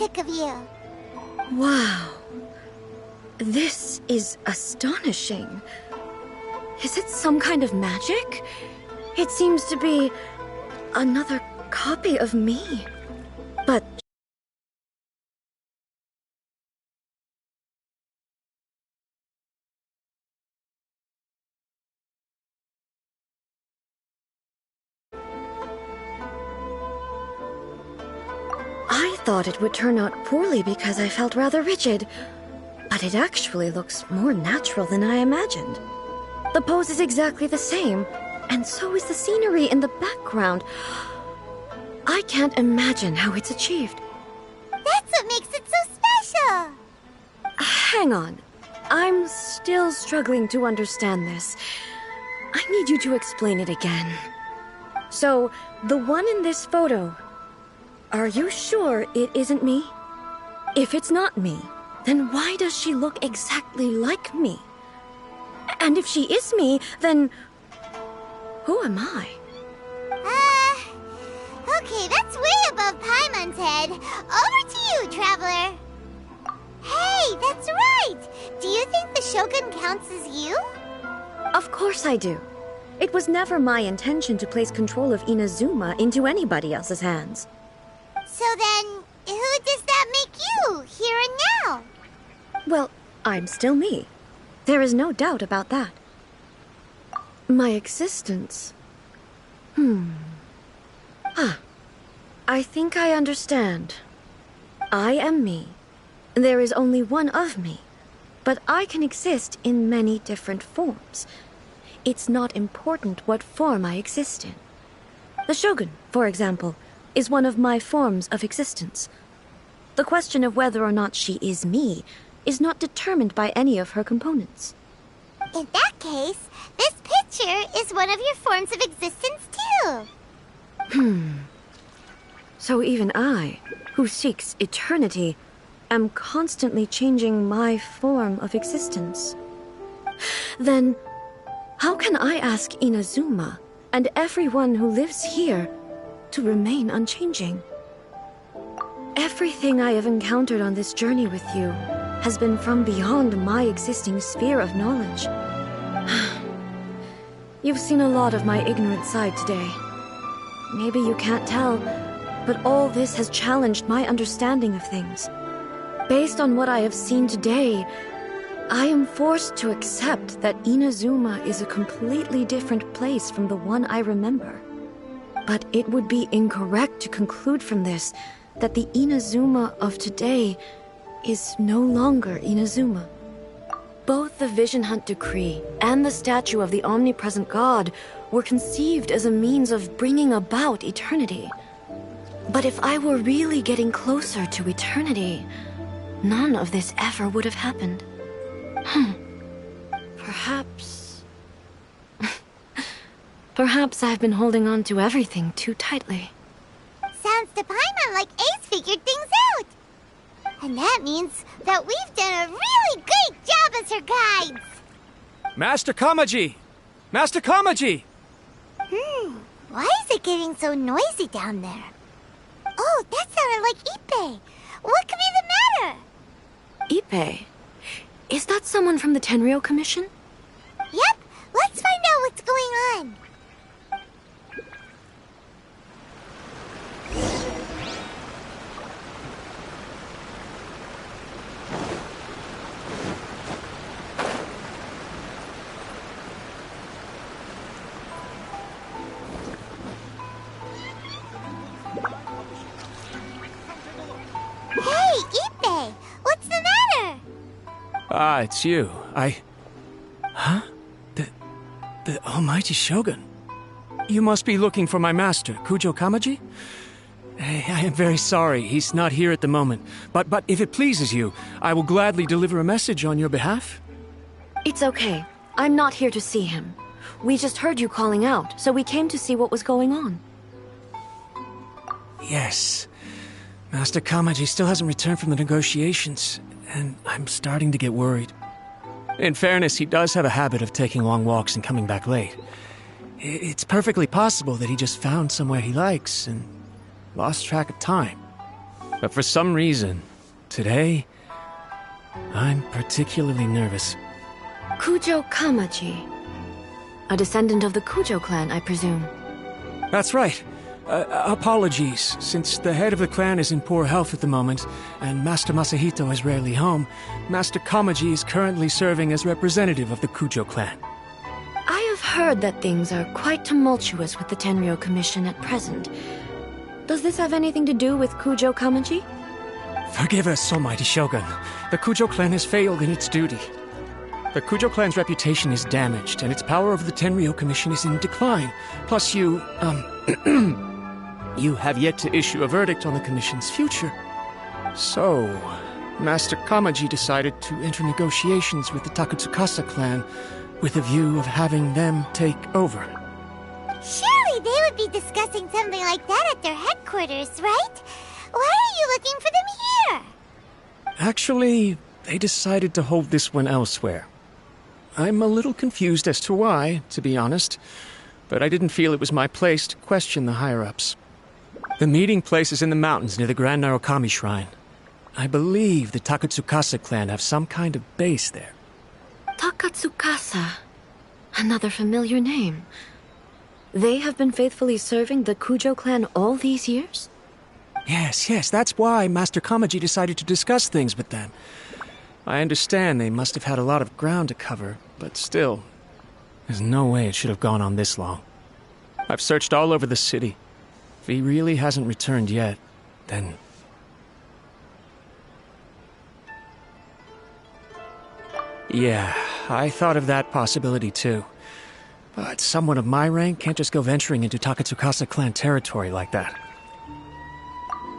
[SPEAKER 5] pic of you.
[SPEAKER 9] Wow. This is astonishing. Is it some kind of magic? It seems to be another copy of me. But I thought it would turn out poorly because I felt rather rigid, but it actually looks more natural than I imagined. The pose is exactly the same, and so is the scenery in the background. I can't imagine how it's achieved.
[SPEAKER 5] That's what makes it so special!
[SPEAKER 9] Hang on. I'm still struggling to understand this. I need you to explain it again. So, the one in this photo, are you sure it isn't me? If it's not me, then why does she look exactly like me? And if she is me, then who am I?
[SPEAKER 5] Okay, that's way above Paimon's head. Over to you, Traveler. Hey, that's right! Do you think the Shogun counts as you?
[SPEAKER 9] Of course I do. It was never my intention to place control of Inazuma into anybody else's hands.
[SPEAKER 5] So then, who does that make you, here and now?
[SPEAKER 9] Well, I'm still me. There is no doubt about that. My existence... I think I understand. I am me. There is only one of me, but I can exist in many different forms. It's not important what form I exist in. The Shogun, for example, is one of my forms of existence. The question of whether or not she is me is not determined by any of her components.
[SPEAKER 5] In that case, this picture is one of your forms of existence too.
[SPEAKER 9] So even I, who seeks eternity, am constantly changing my form of existence. Then, how can I ask Inazuma and everyone who lives here to remain unchanging? Everything I have encountered on this journey with you has been from beyond my existing sphere of knowledge. You've seen a lot of my ignorant side today. Maybe you can't tell, but all this has challenged my understanding of things. Based on what I have seen today, I am forced to accept that Inazuma is a completely different place from the one I remember. But it would be incorrect to conclude from this that the Inazuma of today is no longer Inazuma. Both the Vision Hunt Decree and the statue of the omnipresent god were conceived as a means of bringing about eternity. But if I were really getting closer to eternity, none of this ever would have happened. Perhaps... Perhaps I've been holding on to everything too tightly.
[SPEAKER 5] Sounds to Paimon like Ace figured things out. And that means that we've done a really great job as her guides.
[SPEAKER 4] Master Kamaji! Master Kamaji!
[SPEAKER 5] Why is it getting so noisy down there? Oh, that sounded like Ippei. What could be the matter?
[SPEAKER 9] Ippei? Is that someone from the Tenryou Commission?
[SPEAKER 5] Yep, let's find out what's going on. Hey, Ippei! What's the matter?
[SPEAKER 4] Ah, it's you. Huh? The Almighty Shogun. You must be looking for my master, Kujo Kamaji? I am very sorry, he's not here at the moment. But if it pleases you, I will gladly deliver a message on your behalf.
[SPEAKER 9] It's okay. I'm not here to see him. We just heard you calling out, so we came to see what was going on.
[SPEAKER 4] Yes. Master Kamaji still hasn't returned from the negotiations, and I'm starting to get worried. In fairness, he does have a habit of taking long walks and coming back late. It's perfectly possible that he just found somewhere he likes and lost track of time. But for some reason, today, I'm particularly nervous.
[SPEAKER 9] Kujo Kamaji. A descendant of the Kujo clan, I presume.
[SPEAKER 4] That's right. Apologies, since the head of the clan is in poor health at the moment, and Master Masahito is rarely home, Master Kamaji is currently serving as representative of the Kujo clan.
[SPEAKER 9] I have heard that things are quite tumultuous with the Tenryo Commission at present. Does this have anything to do with Kujo Kamaji?
[SPEAKER 4] Forgive us, almighty Shogun. The Kujo clan has failed in its duty. The Kujo clan's reputation is damaged, and its power over the Tenryo Commission is in decline. Plus you have yet to issue a verdict on the Commission's future. So, Master Kamaji decided to enter negotiations with the Takatsukasa clan with a view of having them take over.
[SPEAKER 5] Surely they would be discussing something like that at their headquarters, right? Why are you looking for them here?
[SPEAKER 4] Actually, they decided to hold this one elsewhere. I'm a little confused as to why, to be honest, but I didn't feel it was my place to question the higher-ups. The meeting place is in the mountains near the Grand Narukami Shrine. I believe the Takatsukasa clan have some kind of base there.
[SPEAKER 9] Takatsukasa. Another familiar name. They have been faithfully serving the Kujo clan all these years?
[SPEAKER 4] Yes, that's why Master Kamaji decided to discuss things with them. I understand they must have had a lot of ground to cover, but still, there's no way it should have gone on this long. I've searched all over the city. If he really hasn't returned yet, then... Yeah, I thought of that possibility too. But someone of my rank can't just go venturing into Takatsukasa clan territory like that.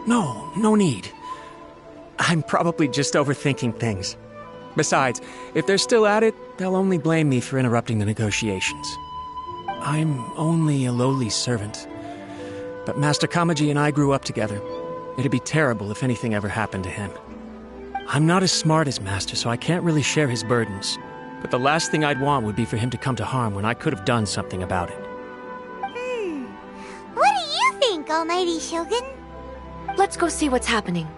[SPEAKER 4] No need. I'm probably just overthinking things. Besides, if they're still at it, they'll only blame me for interrupting the negotiations. I'm only a lowly servant. But Master Kamaji and I grew up together. It'd be terrible if anything ever happened to him. I'm not as smart as Master, so I can't really share his burdens. But the last thing I'd want would be for him to come to harm when I could have done something about it.
[SPEAKER 5] What do you think, Almighty Shogun?
[SPEAKER 9] Let's go see what's happening.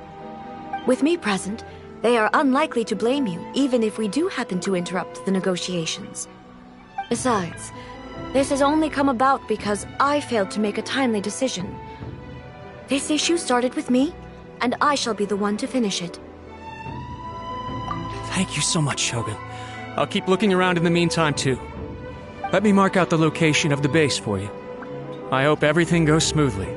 [SPEAKER 9] With me present, they are unlikely to blame you, even if we do happen to interrupt the negotiations. Besides, this has only come about because I failed to make a timely decision. This issue started with me, and I shall be the one to finish it.
[SPEAKER 4] Thank you so much, Shogun. I'll keep looking around in the meantime, too. Let me mark out the location of the base for you. I hope everything goes smoothly.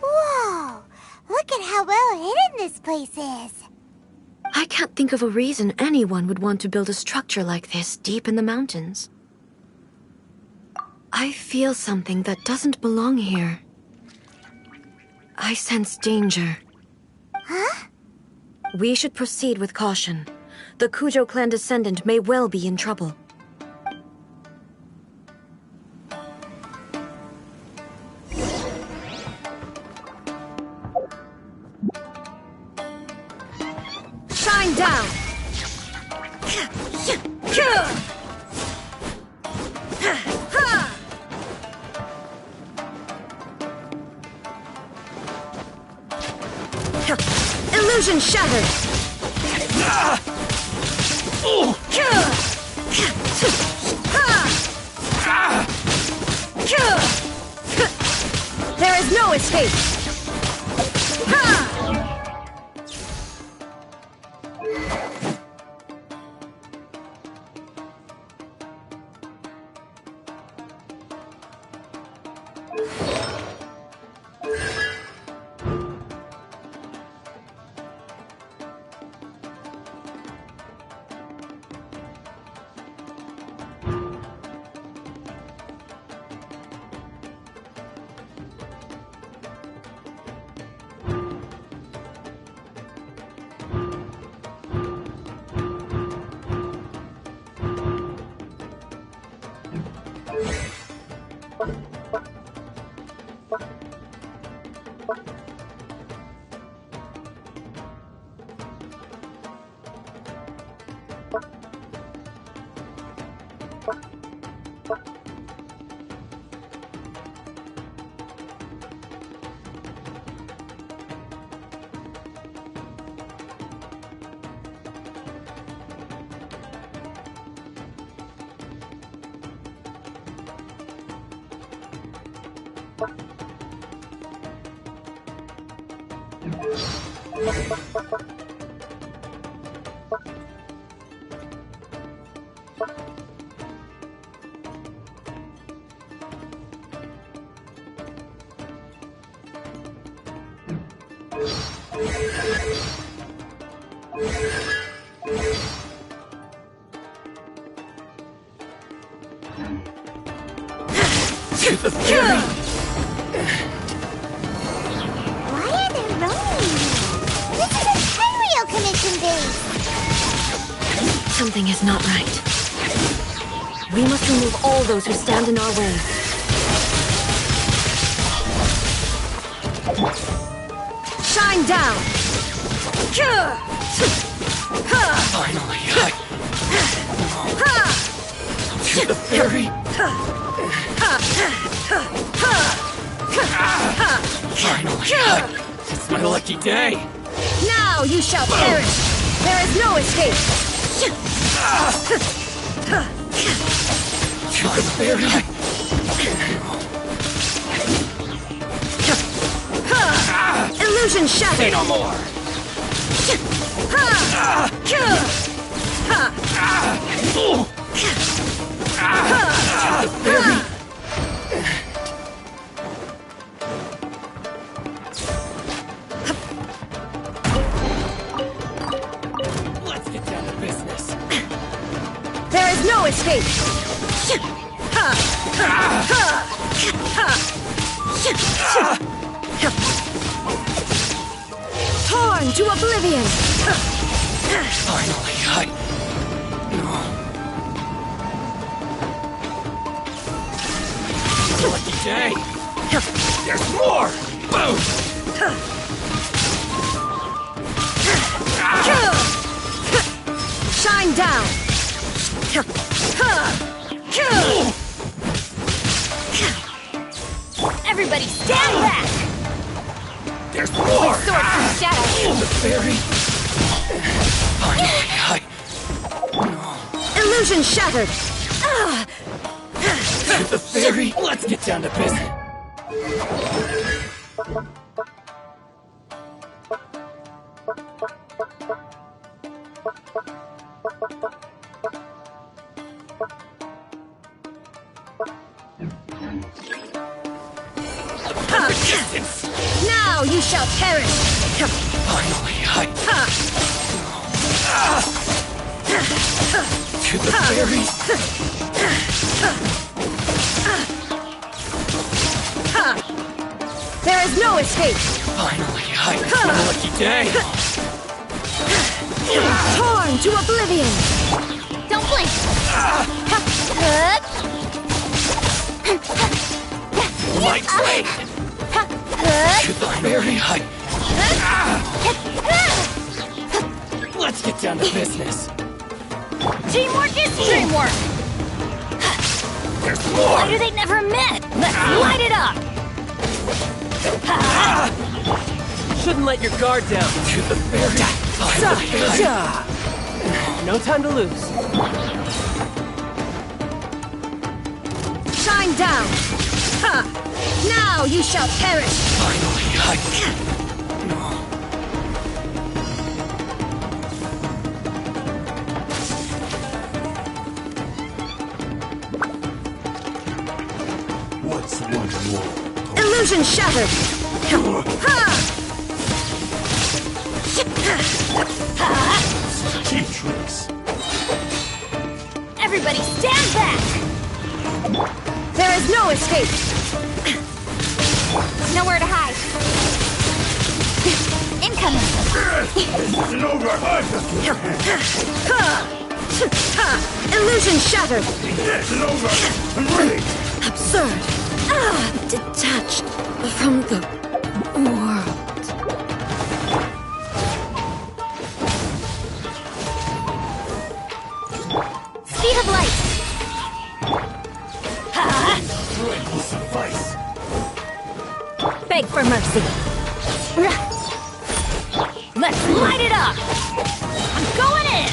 [SPEAKER 5] Whoa! Look at how well hidden this place is.
[SPEAKER 9] I can't think of a reason anyone would want to build a structure like this deep in the mountains. I feel something that doesn't belong here. I sense danger.
[SPEAKER 5] Huh?
[SPEAKER 9] We should proceed with caution. the Kujo clan descendant may well be in trouble. Shine down! Illusion shattered! There is no escape!
[SPEAKER 5] Why are there rolling? This is a Tenryou commission base!
[SPEAKER 9] Something is not right. We must remove all those who stand in our way. Shine down!
[SPEAKER 4] Finally, to the ferry! Finally, it's my lucky day!
[SPEAKER 9] Now you shall perish! There is no escape!
[SPEAKER 4] To the ferry!
[SPEAKER 9] Illusion shattered!
[SPEAKER 4] Say no more!
[SPEAKER 8] Let's get down to business.
[SPEAKER 9] There is no escape! Torn to oblivion!
[SPEAKER 4] Finally, lucky day! There's more! Boom!
[SPEAKER 9] Shine down!
[SPEAKER 5] Everybody stand back!
[SPEAKER 4] There's more!
[SPEAKER 5] Sword from shadow!
[SPEAKER 4] The fairy! Finally,
[SPEAKER 9] Illusion shattered!
[SPEAKER 4] to the fairy! Let's get down to business!
[SPEAKER 9] Now you shall perish!
[SPEAKER 4] Finally, to the fairy!
[SPEAKER 9] There is no escape!
[SPEAKER 4] Finally, it's my lucky day!
[SPEAKER 9] Torn into oblivion!
[SPEAKER 5] Don't blink!
[SPEAKER 8] My blade! To the very height! Let's get down to business.
[SPEAKER 5] Teamwork is teamwork!
[SPEAKER 8] There's more!
[SPEAKER 5] Why do they never admit? Let's light it up!
[SPEAKER 8] Shouldn't let your guard down. To the very height. No time to lose.
[SPEAKER 9] Shine down! Ha! Now you shall perish!
[SPEAKER 8] Finally,
[SPEAKER 10] What's one more?
[SPEAKER 9] Illusion shattered! Ha!
[SPEAKER 10] Imperatrix.
[SPEAKER 5] Everybody stand back!
[SPEAKER 9] There is no escape!
[SPEAKER 5] Nowhere to hide. Incoming!
[SPEAKER 10] It's over!
[SPEAKER 9] Illusion shattered!
[SPEAKER 10] It's over! I'm ready!
[SPEAKER 9] Absurd! Detached from the world.
[SPEAKER 5] Speed of light!
[SPEAKER 10] Strength will suffice.
[SPEAKER 9] Beg for mercy.
[SPEAKER 5] Let's light it up! I'm going in!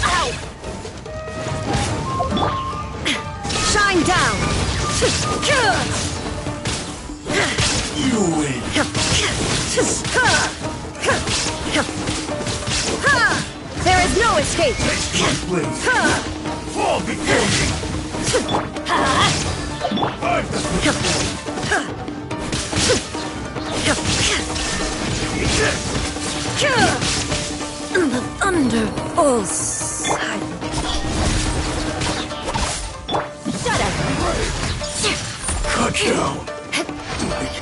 [SPEAKER 5] Ow!
[SPEAKER 9] Shine down!
[SPEAKER 10] You win!
[SPEAKER 9] There is no escape!
[SPEAKER 10] Take my place! Fall before me! I'm the
[SPEAKER 9] The thunder falls silent.
[SPEAKER 5] Shut up!
[SPEAKER 10] cut down! Like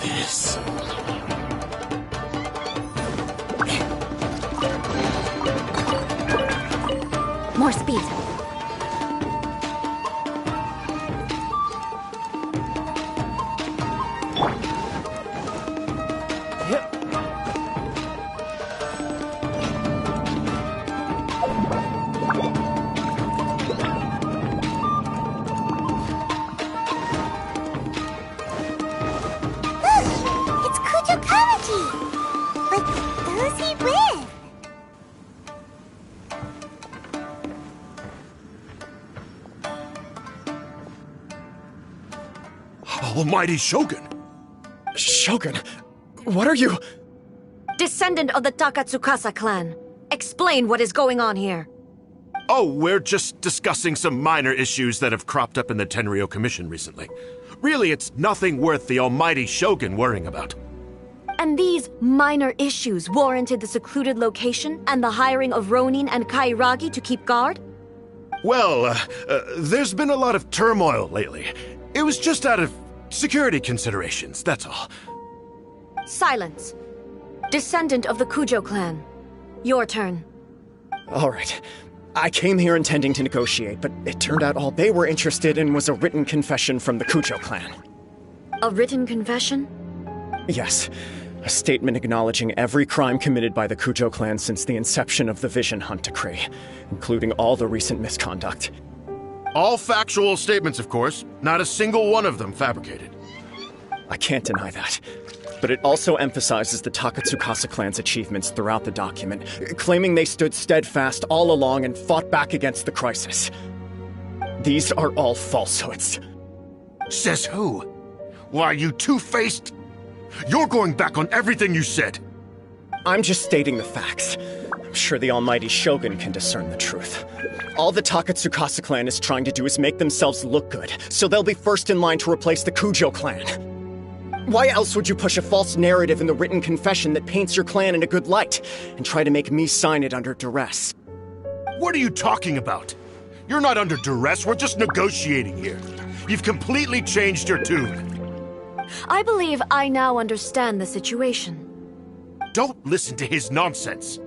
[SPEAKER 10] this.
[SPEAKER 5] More speed.
[SPEAKER 10] Almighty Shogun!
[SPEAKER 3] Shogun, what are you?
[SPEAKER 9] Descendant of the Takatsukasa clan. Explain what is going on here.
[SPEAKER 15] Oh, we're just discussing some minor issues that have cropped up in the Tenryo Commission recently. Really, it's nothing worth the almighty Shogun worrying about.
[SPEAKER 9] And these minor issues warranted the secluded location and the hiring of Ronin and Kairagi to keep guard?
[SPEAKER 15] Well, there's been a lot of turmoil lately. It was just out of security considerations, that's all.
[SPEAKER 9] Silence. Descendant of the Kujo clan. Your turn.
[SPEAKER 3] All right. I came here intending to negotiate, but it turned out all they were interested in was a written confession from the Kujo clan.
[SPEAKER 9] A written confession?
[SPEAKER 3] Yes. A statement acknowledging every crime committed by the Kujo clan since the inception of the Vision Hunt Decree, including all the recent misconduct.
[SPEAKER 15] All factual statements, of course. Not a single one of them fabricated.
[SPEAKER 3] I can't deny that. But it also emphasizes the Takatsukasa clan's achievements throughout the document, claiming they stood steadfast all along and fought back against the crisis. These are all falsehoods.
[SPEAKER 15] Says who? Why, you two-faced... You're going back on everything you said.
[SPEAKER 3] I'm just stating the facts. I'm sure the almighty Shogun can discern the truth. All the Takatsukasa clan is trying to do is make themselves look good, so they'll be first in line to replace the Kujo clan. Why else would you push a false narrative in the written confession that paints your clan in a good light, and try to make me sign it under duress?
[SPEAKER 15] What are you talking about? You're not under duress, we're just negotiating here. You've completely changed your tune.
[SPEAKER 9] I believe I now understand the situation.
[SPEAKER 15] don't listen to his nonsense.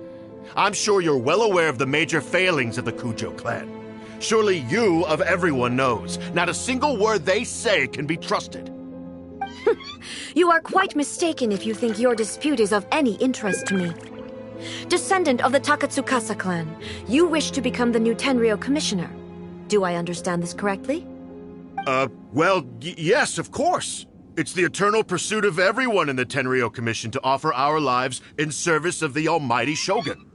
[SPEAKER 15] I'm sure you're well aware of the major failings of the Kujo clan. Surely you, of everyone, knows. Not a single word they say can be trusted.
[SPEAKER 9] You are quite mistaken if you think your dispute is of any interest to me. Descendant of the Takatsukasa clan, you wish to become the new Tenryou commissioner. Do I understand this correctly?
[SPEAKER 15] Well, yes, of course. It's the eternal pursuit of everyone in the Tenryou Commission to offer our lives in service of the almighty Shogun.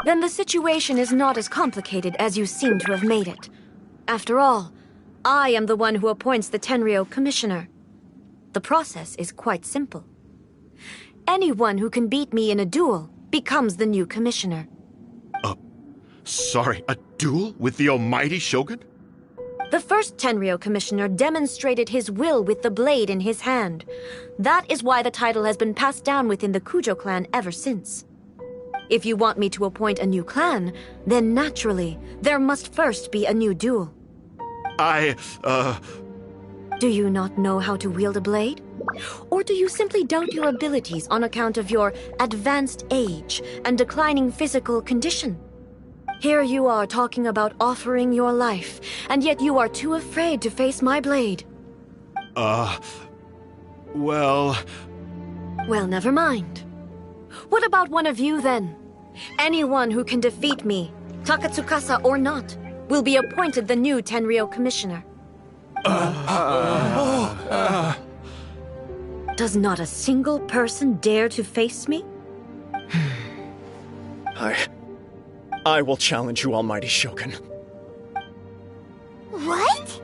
[SPEAKER 9] Then the situation is not as complicated as you seem to have made it. After all, I am the one who appoints the Tenryou commissioner. The process is quite simple. Anyone who can beat me in a duel becomes the new commissioner.
[SPEAKER 15] Sorry, a duel with the almighty Shogun?
[SPEAKER 9] The first Tenryou commissioner demonstrated his will with the blade in his hand. That is why the title has been passed down within the Kujo clan ever since. If you want me to appoint a new clan, then naturally, there must first be a new duel. Do you not know how to wield a blade? Or do you simply doubt your abilities on account of your advanced age and declining physical condition? Here you are talking about offering your life, and yet you are too afraid to face my blade.
[SPEAKER 15] Well,
[SPEAKER 9] never mind. What about one of you, then? Anyone who can defeat me, Takatsukasa or not, will be appointed the new Tenryou commissioner. Does not a single person dare to face me?
[SPEAKER 3] I will challenge you, almighty Shogun.
[SPEAKER 5] What?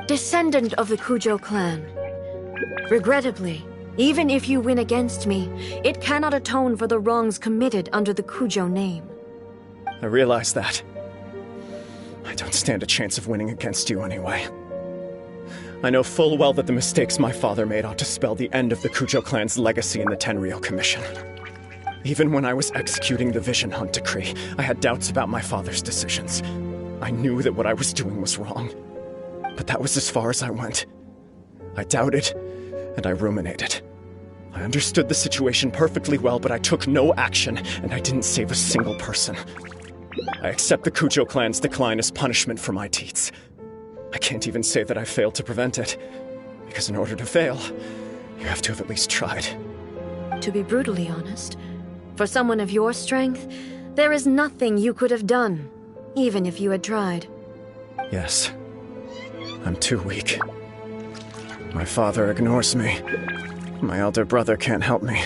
[SPEAKER 9] Descendant of the Kujo clan. Regrettably, even if you win against me, it cannot atone for the wrongs committed under the Kujo name.
[SPEAKER 3] I realize that. I don't stand a chance of winning against you anyway. I know full well that the mistakes my father made ought to spell the end of the Kujo clan's legacy in the Tenryou Commission. Even when I was executing the Vision Hunt decree, I had doubts about my father's decisions. I knew that what I was doing was wrong. But that was as far as I went. I doubted, and I ruminated. I understood the situation perfectly well, but I took no action, and I didn't save a single person. I accept the Kujo clan's decline as punishment for my deeds. I can't even say that I failed to prevent it, because in order to fail, you have to have at least tried.
[SPEAKER 9] To be brutally honest, for someone of your strength, there is nothing you could have done, even if you had tried.
[SPEAKER 3] Yes. I'm too weak. My father ignores me. My elder brother can't help me.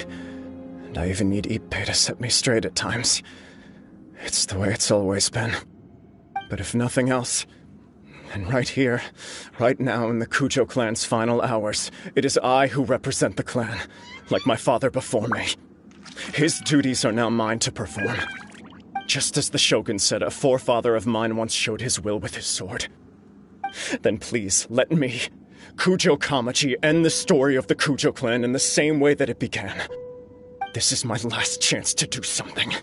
[SPEAKER 3] And I even need Ippei to set me straight at times. It's the way it's always been. But if nothing else, then right here, right now in the Kujo clan's final hours, it is I who represent the clan, like my father before me. His duties are now mine to perform. Just as the Shogun said, a forefather of mine once showed his will with his sword. Then please, let me, Kujo Kamaji, end the story of the Kujo clan in the same way that it began. This is my last chance to do something.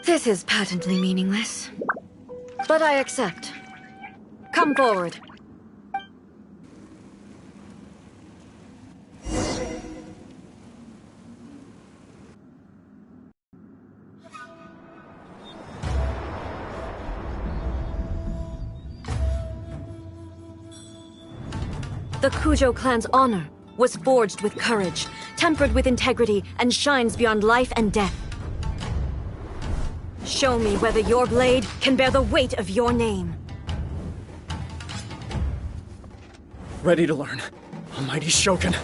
[SPEAKER 9] This is patently meaningless. But I accept. Come forward. The Kujo clan's honor was forged with courage, tempered with integrity, and shines beyond life and death. Show me whether your blade can bear the weight of your name.
[SPEAKER 3] Ready to learn, almighty Shogun.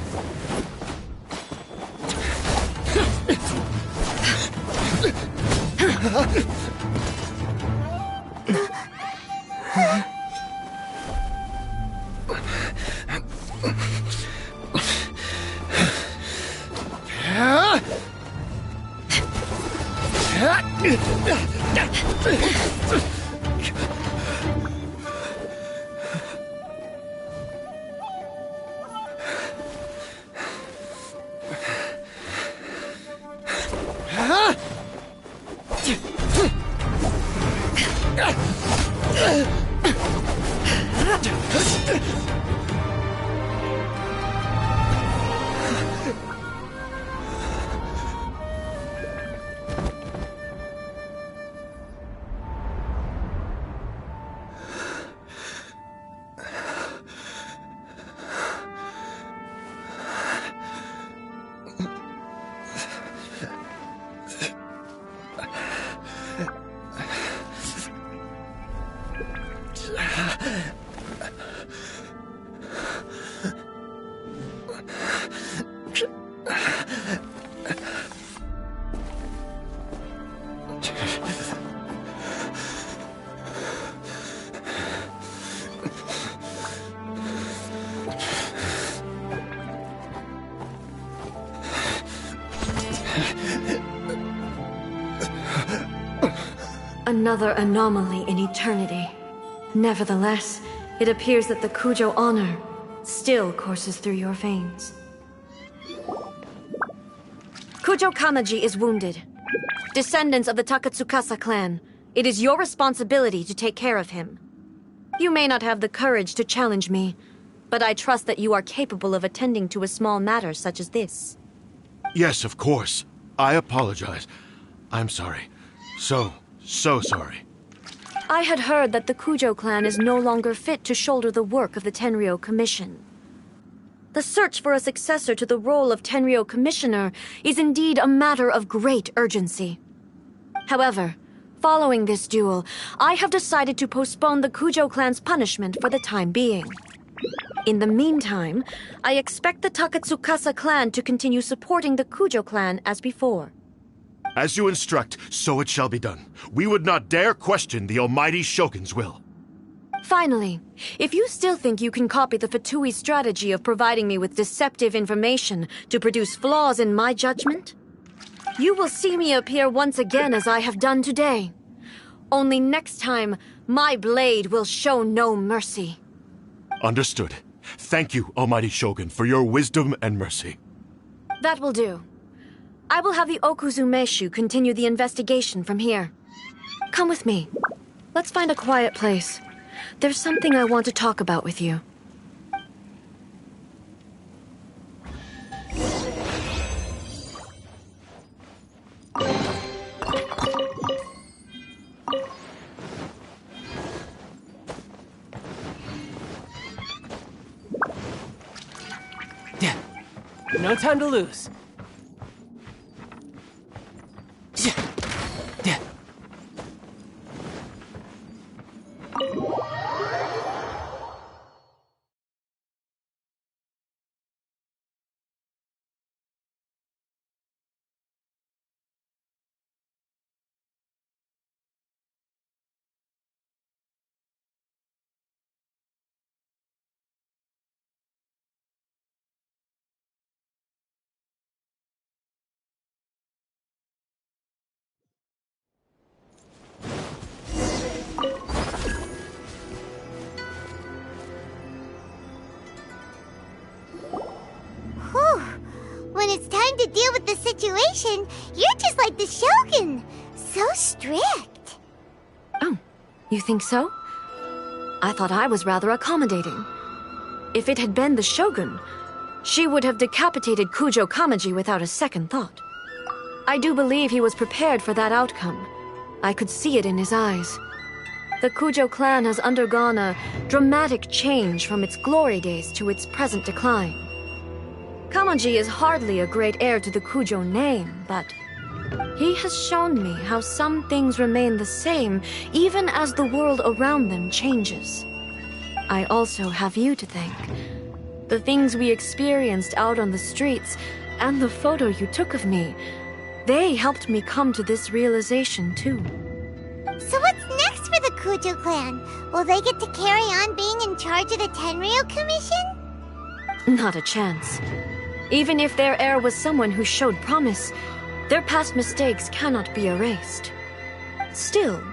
[SPEAKER 9] Another anomaly in eternity. Nevertheless, it appears that the Kujo honor still courses through your veins. Kujo Kamaji is wounded. Descendants of the Takatsukasa clan, it is your responsibility to take care of him. You may not have the courage to challenge me, but I trust that you are capable of attending to a small matter such as this.
[SPEAKER 15] Yes, of course. I apologize. I'm sorry. So sorry.
[SPEAKER 9] I had heard that the Kujo clan is no longer fit to shoulder the work of the Tenryou Commission. The search for a successor to the role of Tenryou Commissioner is indeed a matter of great urgency. However, following this duel, I have decided to postpone the Kujo clan's punishment for the time being. In the meantime, I expect the Takatsukasa clan to continue supporting the Kujo clan as before.
[SPEAKER 15] As you instruct, so it shall be done. We would not dare question the Almighty Shogun's will.
[SPEAKER 9] Finally, if you still think you can copy the Fatui strategy of providing me with deceptive information to produce flaws in my judgment, you will see me appear once again as I have done today. Only next time, my blade will show no mercy.
[SPEAKER 15] Understood. Thank you, Almighty Shogun, for your wisdom and mercy.
[SPEAKER 9] That will do. I will have the Okuzumeshu continue the investigation from here. Come with me. Let's find a quiet place. There's something I want to talk about with you.
[SPEAKER 8] No time to lose.
[SPEAKER 5] When it's time to deal with the situation, you're just like the Shogun. So strict.
[SPEAKER 9] Oh, you think so? I thought I was rather accommodating. If it had been the Shogun, she would have decapitated Kujo Kamaji without a second thought. I do believe he was prepared for that outcome. I could see it in his eyes. The Kujo clan has undergone a dramatic change from its glory days to its present decline. Kamaji is hardly a great heir to the Kujo name, but he has shown me how some things remain the same even as the world around them changes. I also have you to thank. The things we experienced out on the streets and the photo you took of me, they helped me come to this realization too.
[SPEAKER 5] So what's next for the Kujo clan? Will they get to carry on being in charge of the Tenryou Commission?
[SPEAKER 9] Not a chance. Even if their heir was someone who showed promise, their past mistakes cannot be erased. Still,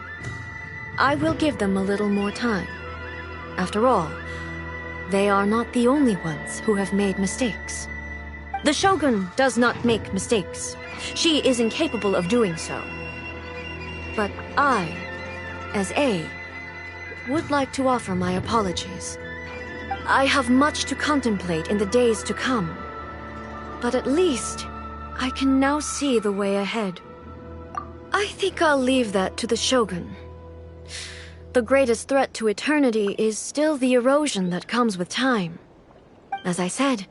[SPEAKER 9] I will give them a little more time. After all, they are not the only ones who have made mistakes. The Shogun does not make mistakes. She is incapable of doing so. But I, as A, would like to offer my apologies. I have much to contemplate in the days to come. But at least, I can now see the way ahead. I think I'll leave that to the Shogun. The greatest threat to eternity is still the erosion that comes with time. As I said,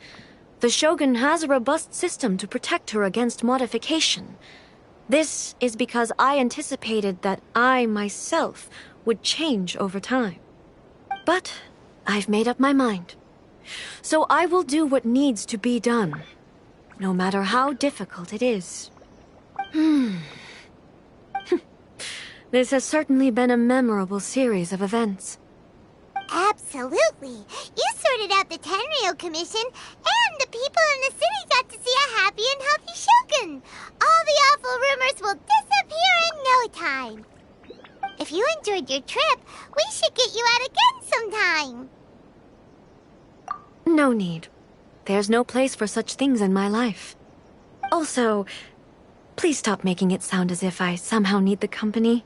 [SPEAKER 9] the Shogun has a robust system to protect her against modification. This is because I anticipated that I myself would change over time. But I've made up my mind. So I will do what needs to be done, no matter how difficult it is. This has certainly been a memorable series of events.
[SPEAKER 5] Absolutely. You sorted out the Tenryou Commission, and the people in the city got to see a happy and healthy Shogun. All the awful rumors will disappear. disappear in no time. If you enjoyed your trip, we should get you out again sometime.
[SPEAKER 9] No need. There's no place for such things in my life. Also, please stop making it sound as if I somehow need the company.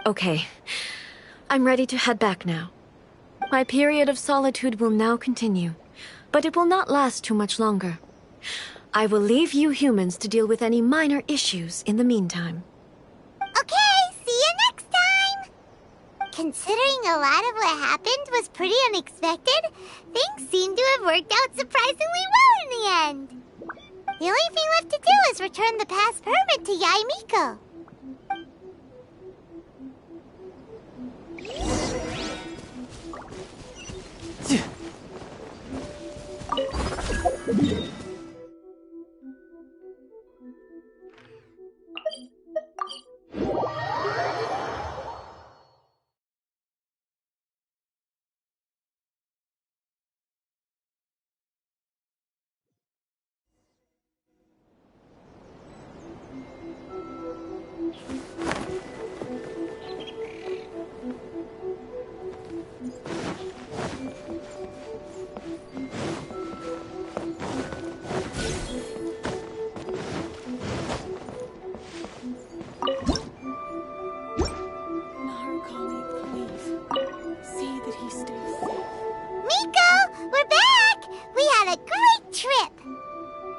[SPEAKER 9] Okay, I'm ready to head back now. My period of solitude will now continue, but it will not last too much longer. I will leave you humans to deal with any minor issues in the meantime.
[SPEAKER 5] Okay, see you next time! Considering a lot of what happened was pretty unexpected, things seem to have worked out surprisingly well in the end. The only thing left to do is return the past permit to Yae Miko.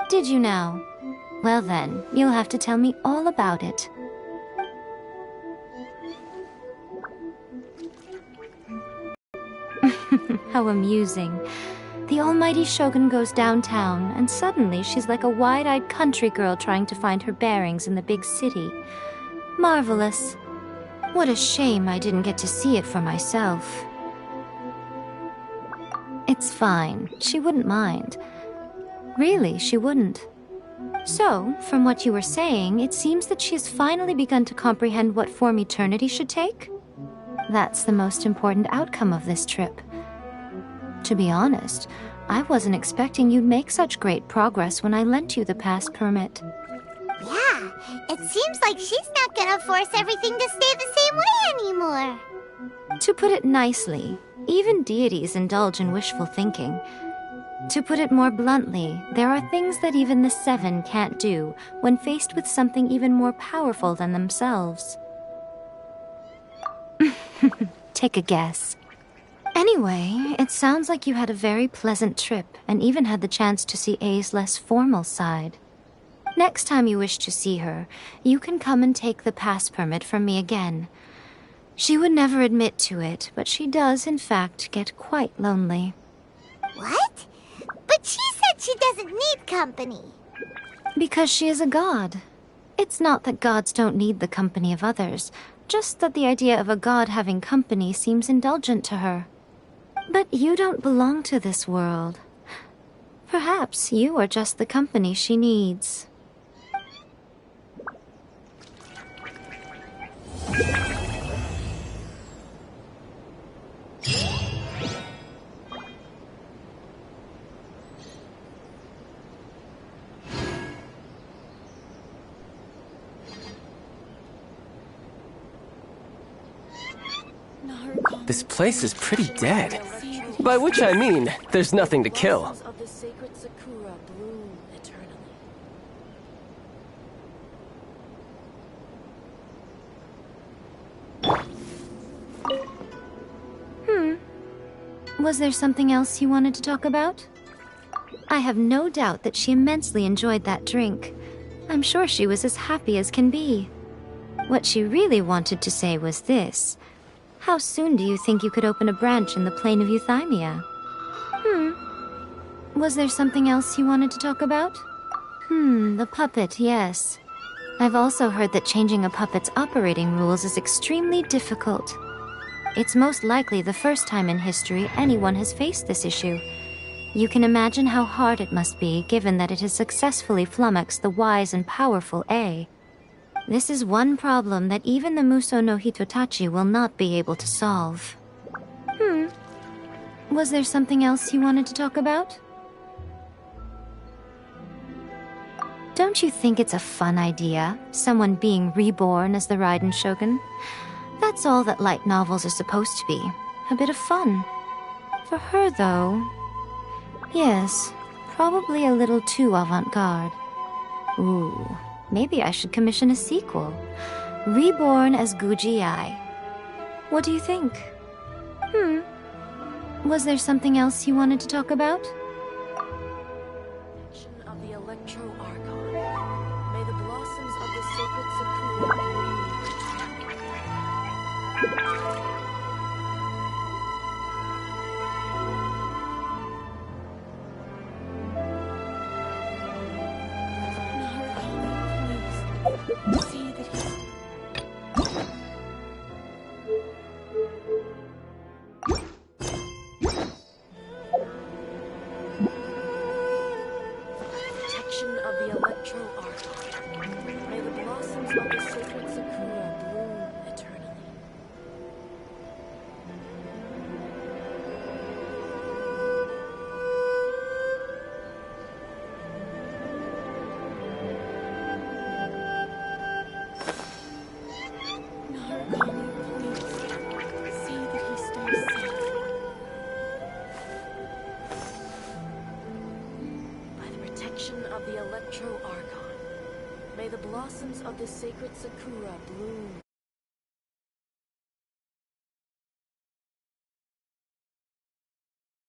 [SPEAKER 6] Did you now? Well then, you'll have to tell me all about it. How amusing. The almighty Shogun goes downtown, and suddenly she's like a wide-eyed country girl trying to find her bearings in the big city. Marvelous. What a shame I didn't get to see it for myself. It's fine. She wouldn't mind. Really, she wouldn't. So, from what you were saying, it seems that she has finally begun to comprehend what form eternity should take? That's the most important outcome of this trip. To be honest, I wasn't expecting you'd make such great progress when I lent you the pass permit.
[SPEAKER 5] Yeah, it seems like she's not gonna force everything to stay the same way anymore.
[SPEAKER 6] To put it nicely, even deities indulge in wishful thinking. To put it more bluntly, there are things that even the Seven can't do when faced with something even more powerful than themselves. Take a guess. Anyway, it sounds like you had a very pleasant trip and even had the chance to see A's less formal side. Next time you wish to see her, you can come and take the pass permit from me again. She would never admit to it, but she does, in fact, get quite lonely.
[SPEAKER 5] What? But she said she doesn't need company.
[SPEAKER 6] Because she is a god. It's not that gods don't need the company of others, just that the idea of a god having company seems indulgent to her. But you don't belong to this world. Perhaps you are just the company she needs.
[SPEAKER 11] This place is pretty dead. By which I mean, there's nothing to kill.
[SPEAKER 7] Of the sacred Sakura bloom eternally.
[SPEAKER 6] Was there something else you wanted to talk about? I have no doubt that she immensely enjoyed that drink. I'm sure she was as happy as can be. What she really wanted to say was this. How soon do you think you could open a branch in the plane of Euthymia? Was there something else you wanted to talk about? The puppet, yes. I've also heard that changing a puppet's operating rules is extremely difficult. It's most likely the first time in history anyone has faced this issue. You can imagine how hard it must be, given that it has successfully flummoxed the wise and powerful A. This is one problem that even the Muso no Hitotachi will not be able to solve. Was there something else you wanted to talk about? Don't you think it's a fun idea? Someone being reborn as the Raiden Shogun? That's all that light novels are supposed to be. A bit of fun. For her, though... yes, probably a little too avant-garde. Ooh, maybe I should commission a sequel. Reborn as Guji Ai. What do you think? Was there something else you wanted to talk about?
[SPEAKER 7] Of the Electro Archon. May the blossoms of the sacred Sakura bloom. See that he's... of the Electro Archon. May the blossoms of the sacred Sakura bloom eternally. Narukami, please. See that he stays safe. Of the Electro Archon. May the blossoms of the sacred Sakura bloom